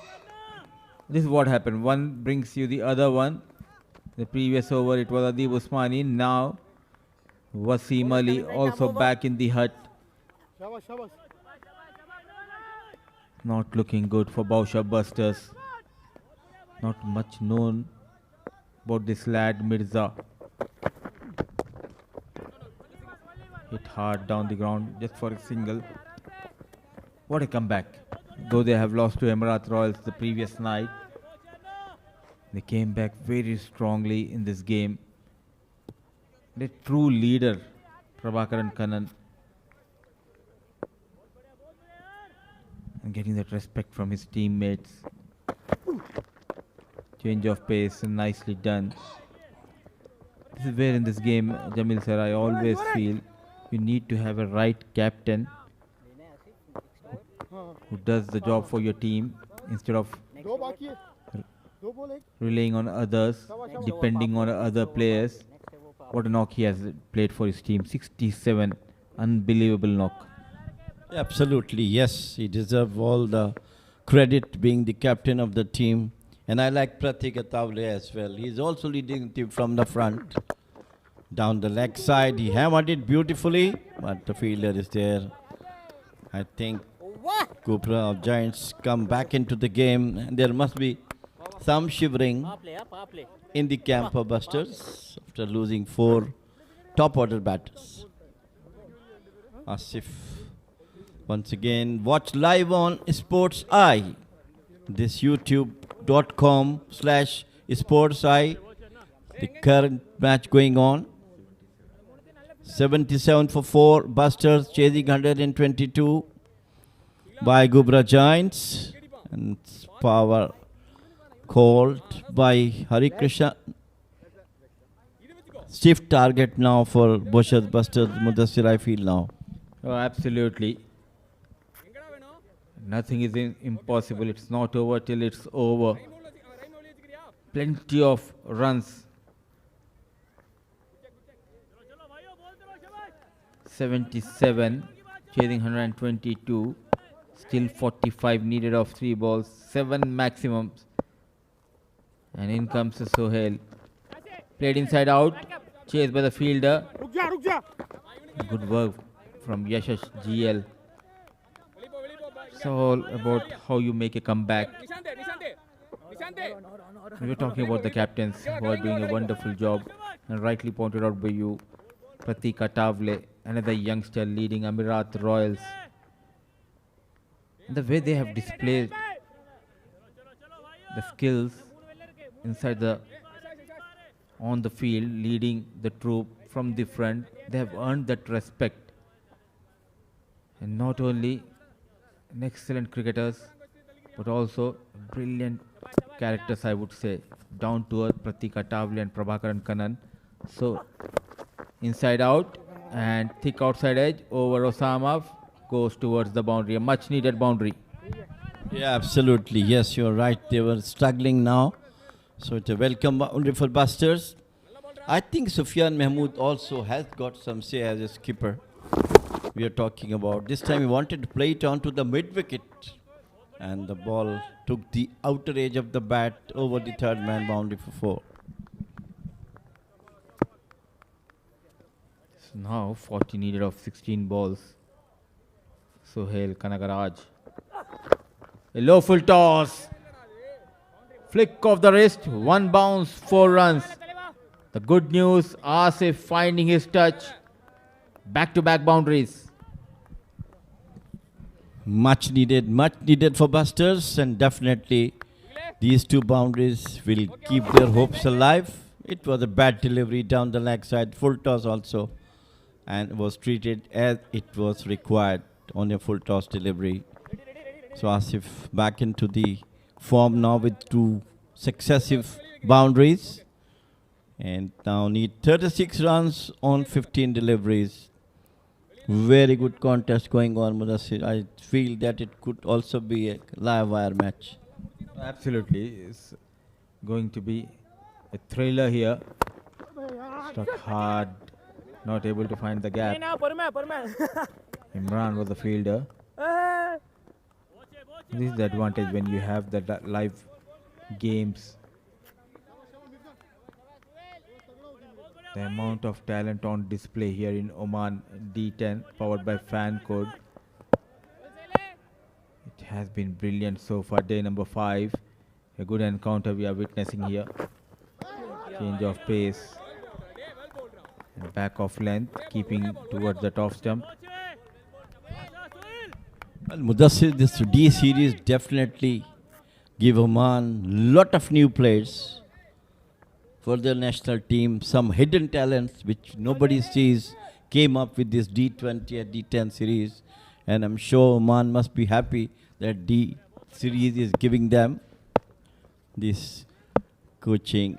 This is what happened. One brings you the other one. The previous over it was Adib Usmani. Now Wasim Ali also back in the hut. Not looking good for Bousher Busters. Not much known about this lad Mirza. Hit hard down the ground just for a single. What a comeback. Though they have lost to Emirat Royals the previous night, they came back very strongly in this game. The true leader, Prabhakaran Kannan, and getting that respect from his teammates. Change of pace, nicely done. This is where in this game, Jamil sir, I always feel you need to have a right captain who does the job for your team instead of दो बाकी है दो ball एक relying on others, depending on other players. What a knock he has played for his team. 67. Unbelievable knock. Absolutely, yes. He deserves all the credit being the captain of the team. And I like Pratik Atavle as well. He's also leading the team from the front. Down the leg side, he hammered it beautifully, but the fielder is there. I think Ghubra of Giants come back into the game, and there must be some shivering in the camp of Busters after losing 4 top-order batters. Asif, once again, watch live on Sports Eye. This youtube.com/Sports Eye. The current match going on. 77 for 4. Busters chasing 122 by Ghubra Giants. And power called by Hari Krishna. Stiff target now for Bousher Busters. Mudassir, I feel now. Oh, absolutely. Nothing is impossible. It's not over till it's over. Plenty of runs. 77, chasing 122. Still 45 needed of 3 balls. 7 maximums. And in comes Sohail. Played inside out. Chased by the fielder. Good work from Yashash GL. It's all about how you make a comeback. We were talking about the captains who are doing a wonderful job, and rightly pointed out by you. Pratik Atavle, another youngster leading Amirat Royals. And the way they have displayed the skills inside on the field, leading the troop from the front, they have earned that respect. And not only an excellent cricketers, but also brilliant characters, I would say. Down to earth, Pratik Atavle and Prabhakaran Kannan. So, inside out and thick outside edge over Osama goes towards the boundary, a much needed boundary. Yeah, absolutely. Yes, you're right. They were struggling now. So it's a welcome boundary for Busters. I think Sufyan Mahmood also has got some say as a skipper. We are talking about. This time he wanted to play it onto the mid-wicket. And the ball took the outer edge of the bat over the third man boundary for 4. So now 40 needed of 16 balls. Sohail Kanagaraj. A low full toss. Flick of the wrist. 1 bounce, 4 runs. The good news, Asif finding his touch. Back-to-back boundaries. Much needed for Busters, and definitely these 2 boundaries will keep their hopes alive. It was a bad delivery down the leg side, full toss also, and was treated as it was required on a full toss delivery. So Asif back into the form now with 2 successive boundaries, and now need 36 runs on 15 deliveries. Very good contest going on, Mudassir. I feel that it could also be a live wire match. Absolutely. It's going to be a thriller here. Struck hard. Not able to find the gap. Imran was the fielder. This is the advantage when you have the live games. The amount of talent on display here in Oman D10, powered by Fancode. It has been brilliant so far. Day number 5. A good encounter we are witnessing here. Change of pace. And back of length, keeping towards the top stump. Well, Mudassir, this D series definitely give Oman lot of new players for their national team. Some hidden talents which nobody sees came up with this D20 and D10 series, and I'm sure Oman must be happy that D series is giving them this coaching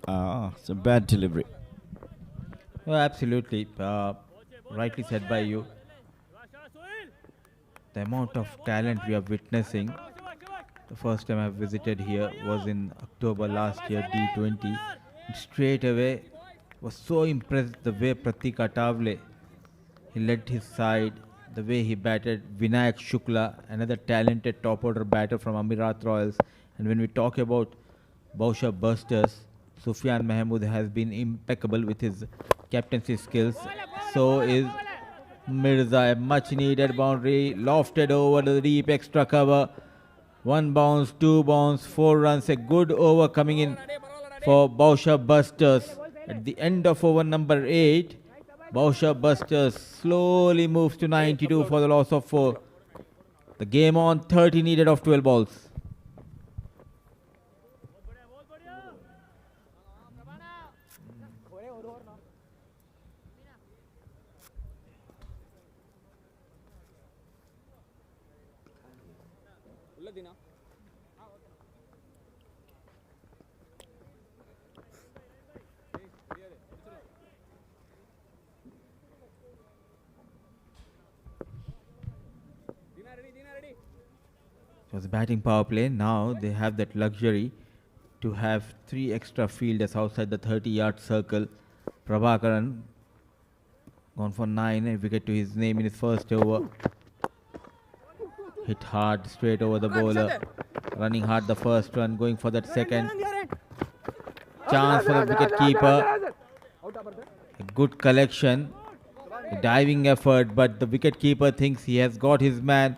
It's a bad delivery. Oh, absolutely. Rightly said by you. The amount of talent we are witnessing. The first time I visited here was in October last year, D20. And straight away, was so impressed the way Pratik Atavale, he led his side, the way he batted. Vinayak Shukla, another talented top order batter from Amirat Royals. And when we talk about Bousher Busters, Sufyan Mahmood has been impeccable with his captaincy skills. So is Mirza. A much needed boundary, lofted over the deep extra cover. 1 bounce, 2 bounce, 4 runs. A good over coming in for Bousher Busters. At the end of over number 8, Bousher Busters slowly moves to 92 for the loss of 4. The game on, 30 needed of 12 balls. It was a batting power play. Now they have that luxury to have 3 extra fielders outside the 30-yard circle. Prabhakaran gone for 9, a wicket to his name in his first over. Hit hard straight over the bowler. Running hard the first run, going for that second. Chance for the wicket keeper. A good collection. A diving effort, but the wicket keeper thinks he has got his man.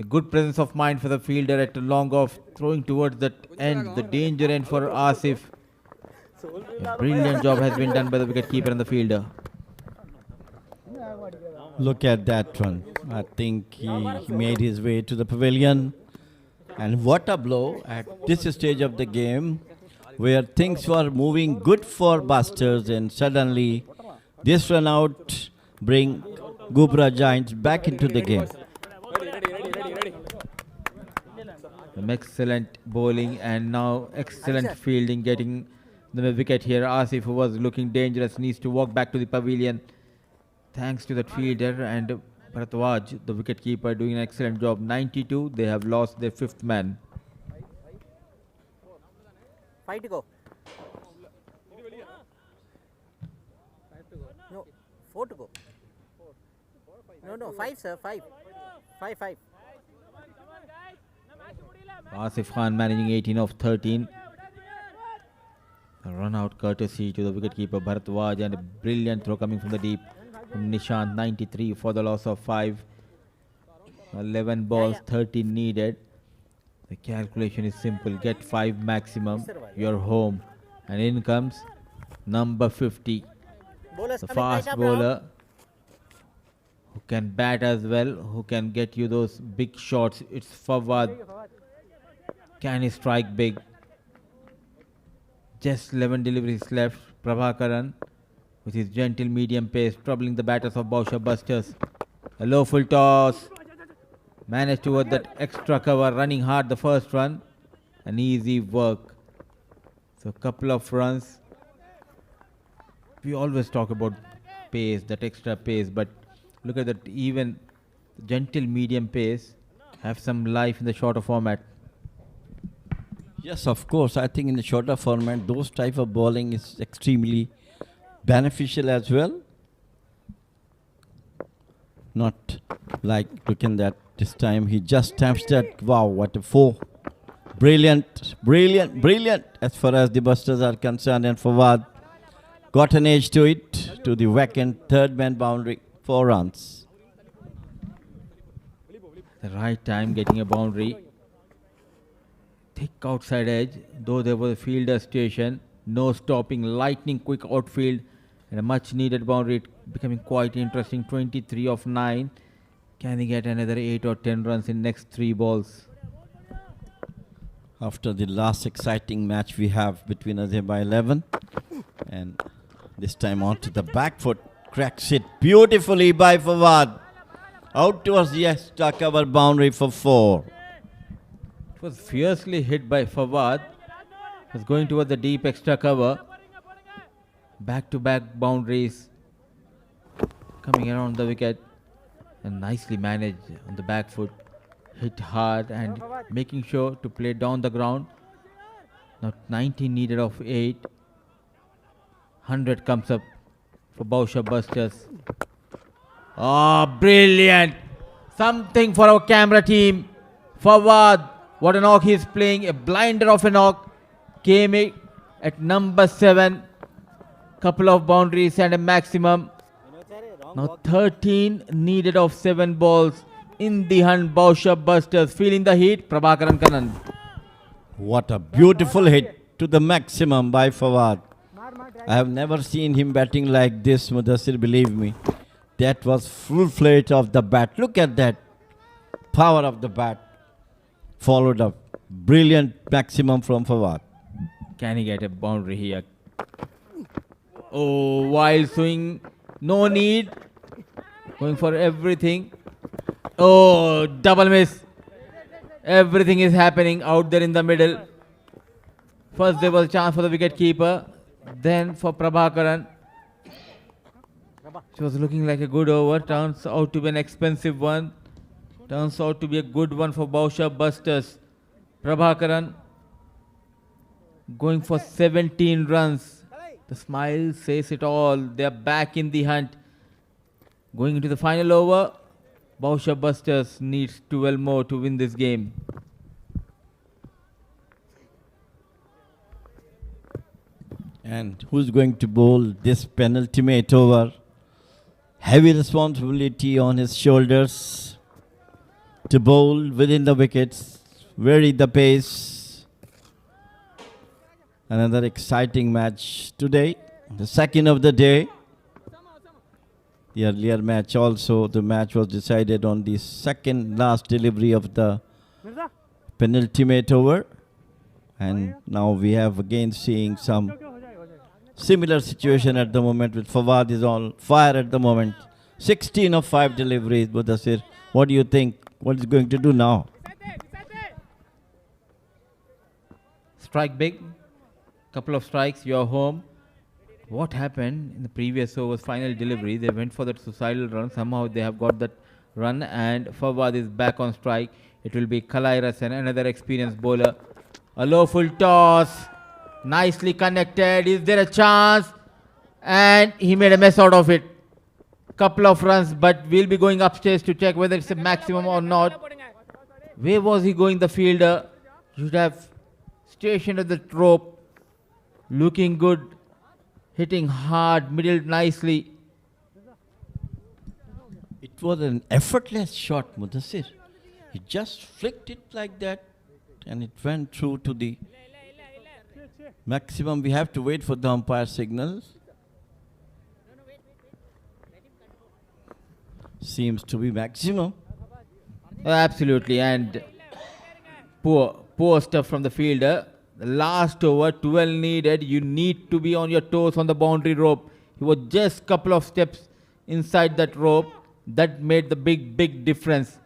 A good presence of mind for the fielder at a long off, throwing towards that end, the danger end for Asif. A brilliant job has been done by the wicket keeper and the fielder. Look at that run. I think he made his way to the pavilion. And what a blow at this stage of the game, where things were moving good for Busters, and suddenly this run out bring Ghubra Giants back into the game. Some excellent bowling and now excellent fielding, getting the wicket here. Asif, who was looking dangerous, needs to walk back to the pavilion. Thanks to that fielder and Bharatwaj, the wicket keeper, doing an excellent job. 92, they have lost their 5th man. 5 to go. No, 4 to go. No, 5 sir, 5. 5. Asif Khan managing 18 of 13. A run out courtesy to the wicketkeeper Bharatwaj, and a brilliant throw coming from the deep from Nishant. 93 for the loss of 5. 11 balls, 13 needed. The calculation is simple. Get 5 maximum. You're home. And in comes number 50. The fast bowler who can bat as well, who can get you those big shots. It's Fawad. Can he strike big? Just 11 deliveries left. Prabhakaran with his gentle medium pace, troubling the batters of Bousher Busters. A low full toss. Managed to work that extra cover, running hard the first run. An easy work. So a couple of runs. We always talk about pace, that extra pace, but look at that, even gentle medium pace have some life in the shorter format. Yes, of course. I think in the shorter format, those type of bowling is extremely beneficial as well. Not like looking that this time he just stamps that. Wow, what a 4. Brilliant, brilliant, brilliant as far as the Busters are concerned. And Fawad got an edge to it, to the vacant 3rd man boundary. 4 runs. The right time getting a boundary. Thick outside edge, though there was a fielder station. No stopping, lightning quick outfield, and a much needed boundary, becoming quite interesting. 23 of 9. Can he get another 8 or 10 runs in next 3 balls? After the last exciting match we have between Azeba 11, and this time on to the back foot, cracks it beautifully by Fawad. Out towards the extra cover boundary for 4. It was fiercely hit by Fawad. was going towards the deep extra cover. Back-to-back boundaries coming around the wicket and nicely managed on the back foot. Hit hard and making sure to play down the ground. Now 19 needed of 8. 100 comes up for Bousher Busters. Oh, brilliant! Something for our camera team. Fawad, what a knock he's playing. A blinder of a knock. Came in at number 7. Couple of boundaries and a maximum. Now 13 needed of 7 balls. In the hunt, Bousher Busters feeling the heat. Prabhakaran Kannan. What a beautiful hit to the maximum by Fawad. I have never seen him batting like this, Mudassir, believe me. That was full flight of the bat. Look at that power of the bat. Followed up. Brilliant maximum from Fawad. Can he get a boundary here? Oh, wild swing. No need. Going for everything. Oh, double miss. Everything is happening out there in the middle. First there was a chance for the wicket keeper. Then for Prabhakaran. She was looking like a good over. Turns out to be an expensive one. Turns out to be a good one for Bousher Busters. Prabhakaran going for 17 runs. The smile says it all. They are back in the hunt. Going into the final over. Bousher Busters needs 12 more to win this game. And who's going to bowl this penultimate over? Heavy responsibility on his shoulders to bowl within the wickets, vary the pace. Another exciting match today, the second of the day. The earlier match also, the match was decided on the second last delivery of the penultimate over. And now we have again seeing some similar situation at the moment with Fawad is on fire at the moment. 16 of 5 deliveries, Mudassir. What do you think? What is going to do now? Strike big. Couple of strikes, you're home. What happened in the previous over's final delivery? They went for that suicidal run. Somehow they have got that run and Fawad is back on strike. It will be Kalai Rasan, another experienced bowler. A low full toss. Nicely connected. Is there a chance? And he made a mess out of it. Couple of runs, but we'll be going upstairs to check whether it's a maximum or not. Where was he going, the fielder? Should have stationed at the rope. Looking good. Hitting hard, middled nicely. It was an effortless shot, Mudassir. He just flicked it like that and it went through to the maximum. We have to wait for the umpire signals. Seems to be maximum. Absolutely, and poor stuff from the fielder. The last over, 12 needed. You need to be on your toes on the boundary rope. He was just couple of steps inside that rope. That made the big difference.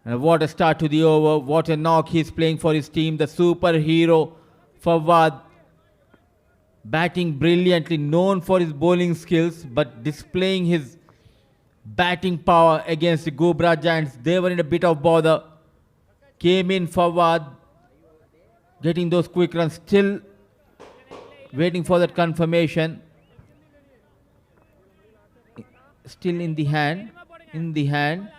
And what a start to the over. What a knock he's playing for his team. The superhero, Fawad. Batting brilliantly, known for his bowling skills, but displaying his batting power against the Ghubra Giants. They were in a bit of bother. Came in Fawad. Getting those quick runs, still waiting for that confirmation. Still in the hand.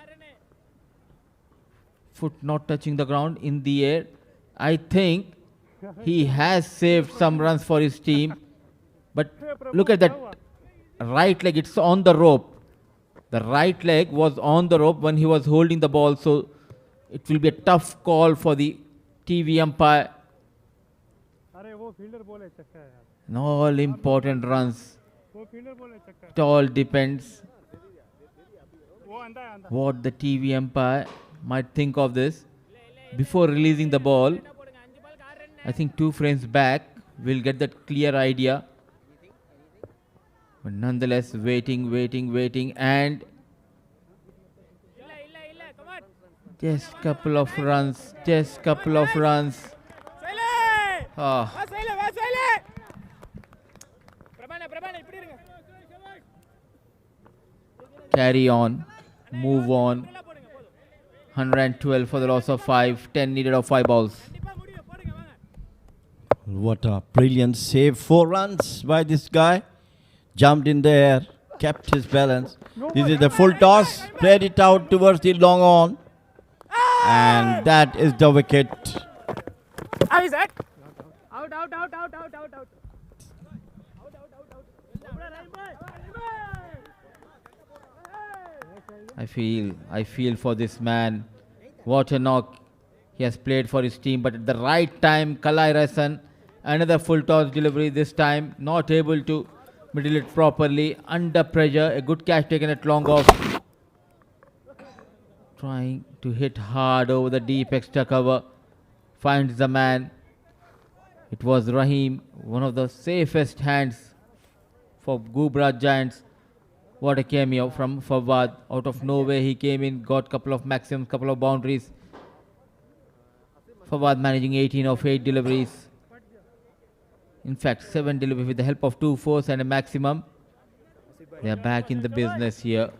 Foot not touching the ground, in the air. I think he has saved some runs for his team. But look at that right leg, it's on the rope. The right leg was on the rope when he was holding the ball, so it will be a tough call for the TV umpire. And all important runs. It all depends what the TV umpire might think of this. Before releasing the ball, I think 2 frames back, we'll get that clear idea. But nonetheless, waiting, and just couple of runs. Ah, carry on, move on. 112 for the loss of 5, 10 needed of 5 balls. What a brilliant save. 4 runs by this guy. Jumped in the air, kept his balance. This is the full toss. Played it out towards the long on. And that is the wicket. How is that? Out. I feel for this man. What a knock. He has played for his team, but at the right time, Kalairasan, another full toss delivery this time, not able to middle it properly. Under pressure, a good catch taken at long off. Trying to hit hard over the deep extra cover. Finds the man. It was Rahim, one of the safest hands for Ghubra Giants. What a cameo from Fawad. Out of nowhere he came in, got couple of maxims, couple of boundaries. Fawad managing 18 of 8 deliveries. In fact, 7 deliveries with the help of 2 fours and a maximum. They are back in the business here.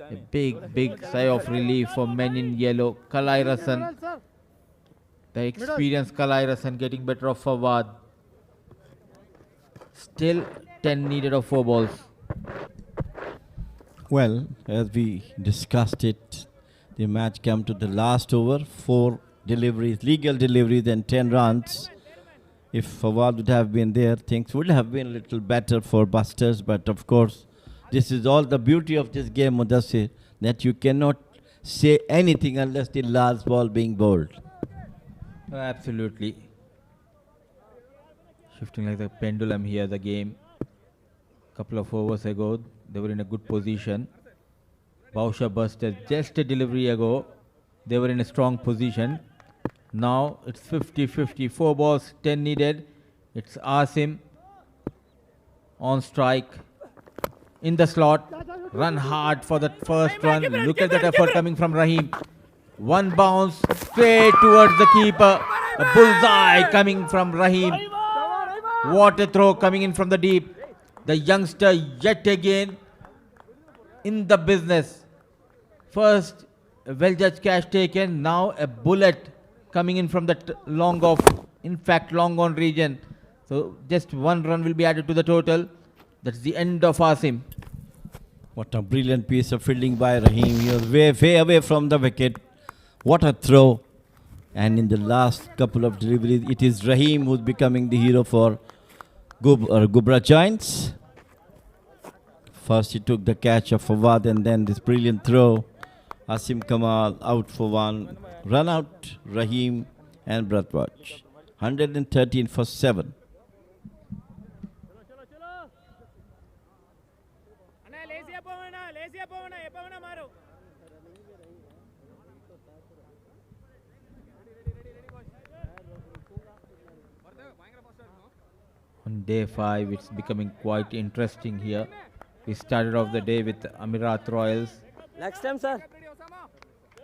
A big sigh of relief for men in yellow. Kalairasan, the experienced Kalairasan getting better of Fawad. Still 10 needed of 4 balls. Well, as we discussed it, the match came to the last over. 4 deliveries, legal deliveries and 10 runs. If Fawad would have been there, things would have been a little better for Busters. But of course, this is all the beauty of this game, Mudassir, that you cannot say anything unless the last ball being bowled. Absolutely. Shifting like the pendulum here, the game. Couple of overs ago, they were in a good position. Bousher Busters, just a delivery ago, they were in a strong position. Now it's 50-50, 4 balls, 10 needed. It's Asim on strike. In the slot, run hard for the first run. Look at that effort coming from Rahim. 1 bounce straight towards the keeper. A bullseye coming from Rahim. What a throw coming in from the deep. The youngster yet again in the business. First, a well-judged catch taken. Now a bullet coming in from the long off. In fact, long on region. So just 1 run will be added to the total. That's the end of Asim. What a brilliant piece of fielding by Rahim. He was way away from the wicket. What a throw. And in the last couple of deliveries, it is Rahim who's becoming the hero for Ghubra Giants. First he took the catch of Fawad and then this brilliant throw. Asim Kamal out for 1. Run out Rahim and Bratwaj. 113 for 7. On day 5, it's becoming quite interesting here. We started off the day with Amirat Royals Next time, sir.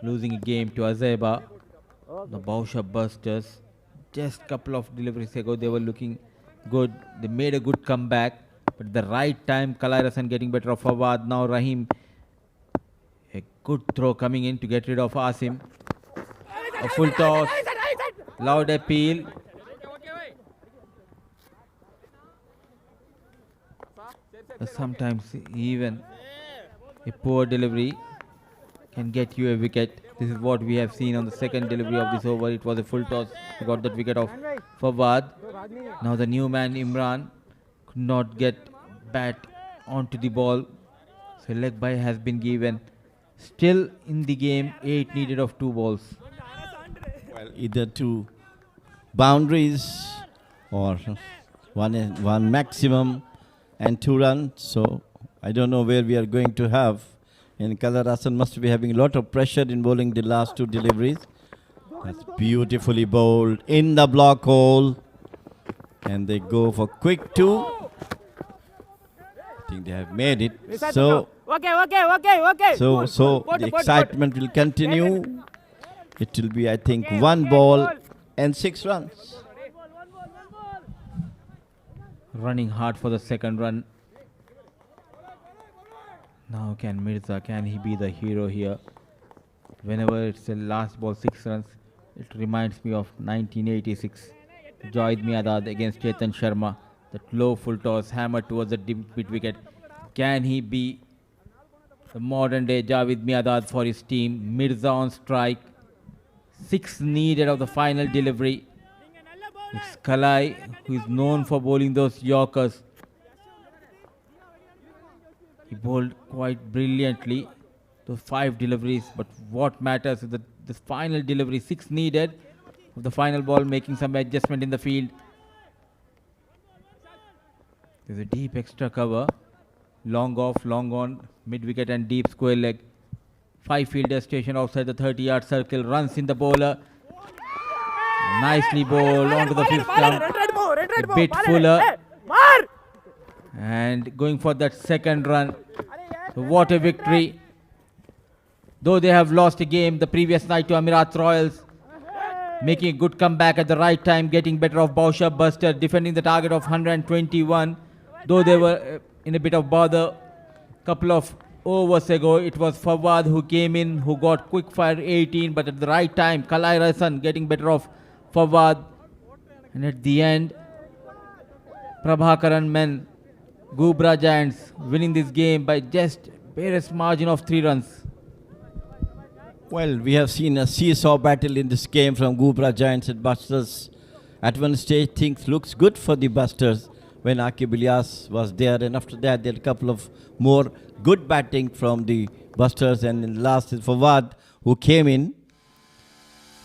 losing a game to Azeba. The Bousher Busters, just couple of deliveries ago, they were looking good. They made a good comeback, but at the right time, Kalairasan getting better of Fawad. Now Rahim, a good throw coming in to get rid of Asim. A full toss, loud appeal. Sometimes even a poor delivery can get you a wicket. This is what we have seen on the second delivery of this over. It was a full toss. He got that wicket of Fawad. Now the new man Imran could not get bat onto the ball. So leg bye has been given. Still in the game, 8 needed of 2 balls. Well, either 2 boundaries or one maximum and 2 runs. So I don't know where we are going to have. And Kalairasan must be having a lot of pressure in bowling the last 2 deliveries. That's beautifully bowled in the block hole. And they go for quick 2. I think they have made it. So Okay. So the excitement will continue. It will be, I think, 1 ball and 6 runs. running hard for the second run. Now can Mirza, can he be the hero here? Whenever it's the last ball 6 runs, it reminds me of 1986. Javed Miadad against Chetan Sharma. That low full toss hammered towards the mid wicket. Can he be the modern day Javed Miadad for his team? Mirza on strike. 6 needed of the final delivery. It's Kalai who is known for bowling those Yorkers. He bowled quite brilliantly those 5 deliveries, but what matters is the final delivery. 6 needed of the final ball, making some adjustment in the field. There's a deep extra cover. Long off, long on, mid wicket and deep square leg. 5 fielders stationed outside the 30-yard circle. Runs in the bowler. Nicely bowled onto the 5th stump. A bit fuller. And going for that second run. So what a victory. Though they have lost a game the previous night to Amirat Royals, making a good comeback at the right time, getting better of Bousher, Buster, defending the target of 121. Though they were in a bit of bother couple of overs ago, it was Fawad who came in, who got quick fire 18, but at the right time, Kalai Rasan getting better of Fawad. And at the end, Prabhakaran men, Ghubra Giants winning this game by just barest margin of 3 runs. Well, we have seen a seesaw battle in this game from Ghubra Giants and Busters. At one stage, things looks good for the Busters when Aqib Ilyas was there, and after that, there are a couple of more good batting from the Busters, and in the last is Fawad who came in.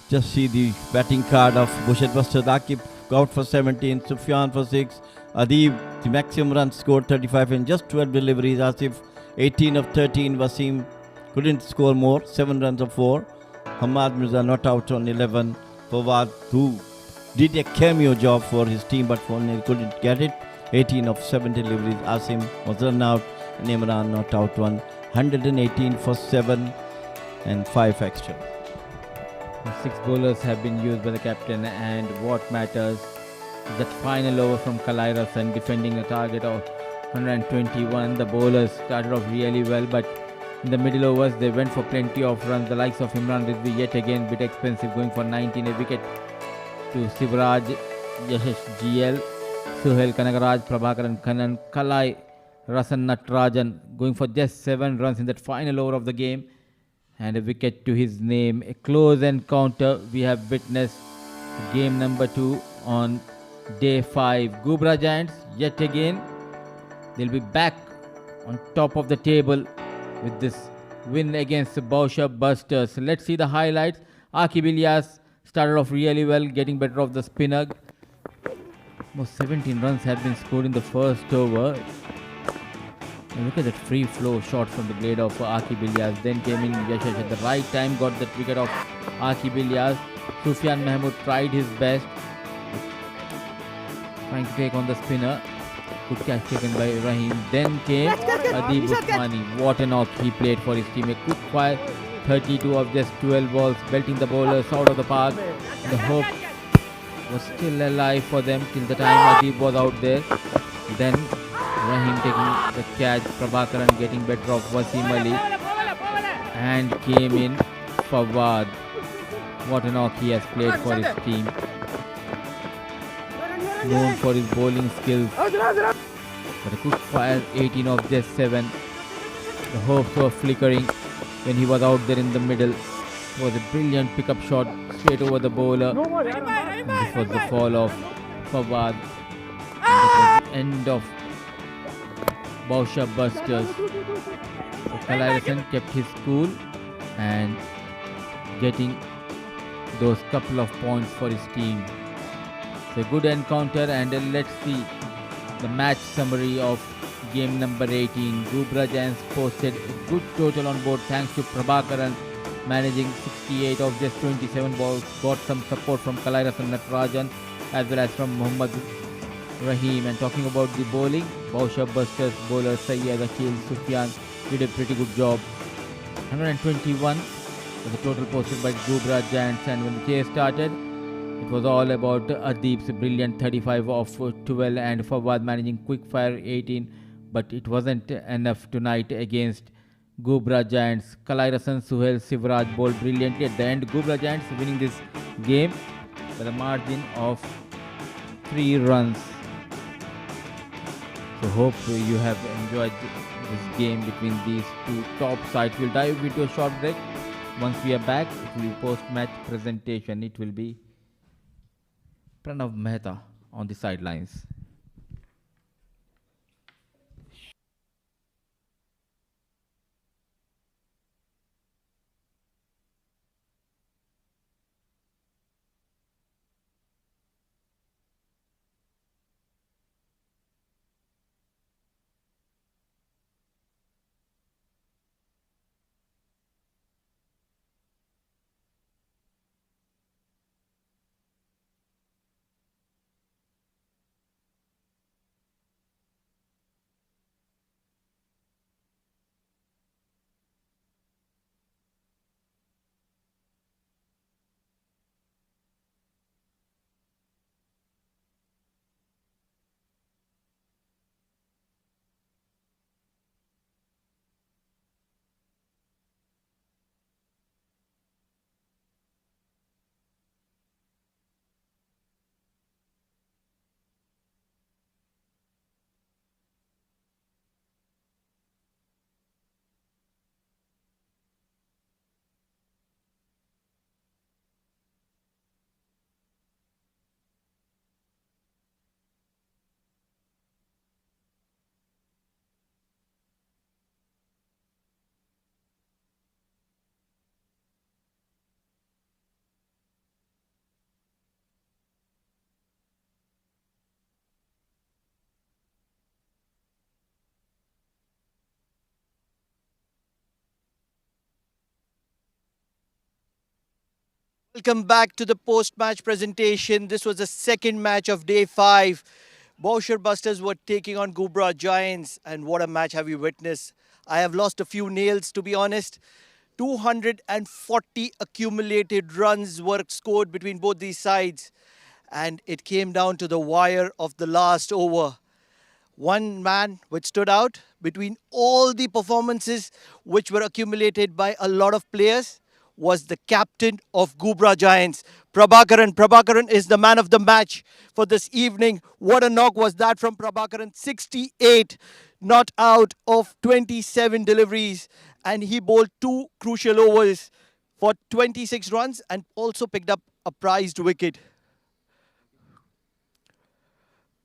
Just see the batting card of Bousher Busters. Aqib out for 17, Sufyan for 6, Adib, the maximum runs scored 35 in just 12 deliveries. Asif 18 of 13, Wasim couldn't score more, 7 runs of 4. Hamad Mirza not out on 11. Fawad, who did a cameo job for his team but only couldn't get it. 18 of 7 deliveries. Asim was run out and Imran not out one. 118 for 7 and 5 extra. 6 bowlers have been used by the captain, and what matters is that final over from Kalai Rasan defending a target of 121. The bowlers started off really well, but in the middle overs they went for plenty of runs. The likes of Imran Rizvi yet again bit expensive, going for 19, a wicket to Sivraj, Yashash GL, Suhail Kanagaraj, Prabhakaran Kannan, Kalai Rasan Natarajan going for just 7 runs in that final over of the game, and a wicket to his name. A close encounter we have witnessed. Game number 2 on day 5. Ghubra Giants yet again, they'll be back on top of the table with this win against the Bousher Busters. Let's see the highlights. Aqib Ilyas started off really well, getting better of the spinner. Almost 17 runs had been scored in the first over. And look at that free flow shot from the blade of Aqib Ilyas. Then came in Yashash at the right time, got that wicket of Aqib Ilyas. Sufyan Mahmood tried his best, trying to take on the spinner. Good catch taken by Rahim. Then came Adib Usmani. What a knock he played for his team. A quick fire, 32 of just 12 balls, belting the bowlers out of the park. The hope was still alive for them till the time Adib was out there. Then Rahim taking the catch, Prabhakaran getting better of Wasim Ali, and came in Fawad. What a knock he has played for his team. Known for his bowling skills, but a quick fire, 18 of just 7. The hopes were flickering when he was out there in the middle. It was a brilliant pickup shot straight over the bowler. And this was the fall of Fawad. And it was the end of Bousher Busters. So Kalai Rasan kept his cool and getting those couple of points for his team. A good encounter, and let's see the match summary of game number 18. Ghubra Giants posted a good total on board thanks to Prabhakaran managing 68 of just 27 balls. Got some support from Kalai Rasan Natarajan as well as from Muhammad Rahim. And talking about the bowling, Bousher Busters bowler Sayyid Akhil Sufyan did a pretty good job. 121 was the total posted by Ghubra Giants, and when the chase started, It was all about Adeep's brilliant 35 of 12 and Fawad managing quick fire 18, but it wasn't enough tonight against Ghubra Giants. Kalairasan Suhail Sivraj bowled brilliantly at the end. Ghubra Giants winning this game by the margin of 3 runs. So hope you have enjoyed this game between these two top sides. We'll dive into a short break. Once we are back, it will be post-match presentation. It will be Pranav Mehta on the sidelines. Welcome back to the post-match presentation. This was the second match of day 5. Bousher Busters were taking on Ghubra Giants, and what a match have you witnessed. I have lost a few nails, to be honest. 240 accumulated runs were scored between both these sides, and it came down to the wire of the last over. One man which stood out between all the performances which were accumulated by a lot of players was the captain of Ghubra Giants, Prabhakaran. Prabhakaran is the man of the match for this evening. What a knock was that from Prabhakaran. 68 not out of 27 deliveries, and he bowled 2 crucial overs for 26 runs and also picked up a prized wicket.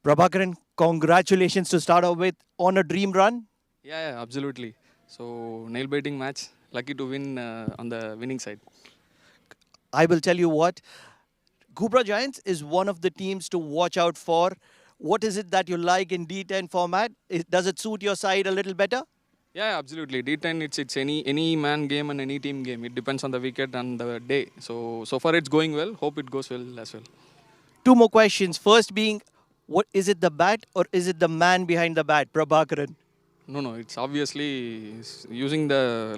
Prabhakaran, congratulations to start off with on a dream run. Yeah, absolutely. So, nail biting match. Lucky to win on the winning side. I will tell you what, Ghubra Giants is one of the teams to watch out for. What is it that you like in D10 format? Does it suit your side a little better? Yeah, absolutely. D10, it's any man game and any team game. It depends on the wicket and the day. So far it's going well. Hope it goes well as well. 2 more questions. First being, what is it, the bat or is it the man behind the bat, Prabhakaran? No, it's obviously using the,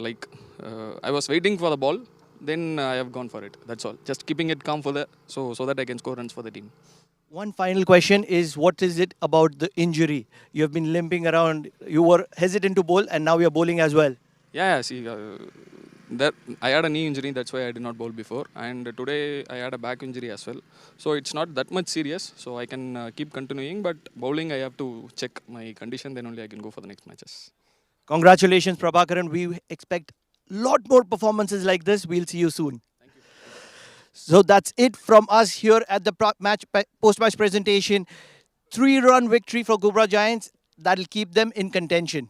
I was waiting for the ball, then I have gone for it. That's all. Just keeping it calm for so that I can score runs for the team. One final question is, what is it about the injury? You have been limping around. You were hesitant to bowl and now you're bowling as well. Yeah, see, that I had a knee injury, that's why I did not bowl before. And today I had a back injury as well. So it's not that much serious. So I can keep continuing. But bowling, I have to check my condition. Then only I can go for the next matches. Congratulations, Prabhakaran. We expect a lot more performances like this. We'll see you soon. Thank you. So that's it from us here at the post-match presentation. 3-run victory for Ghubra Giants. That'll keep them in contention.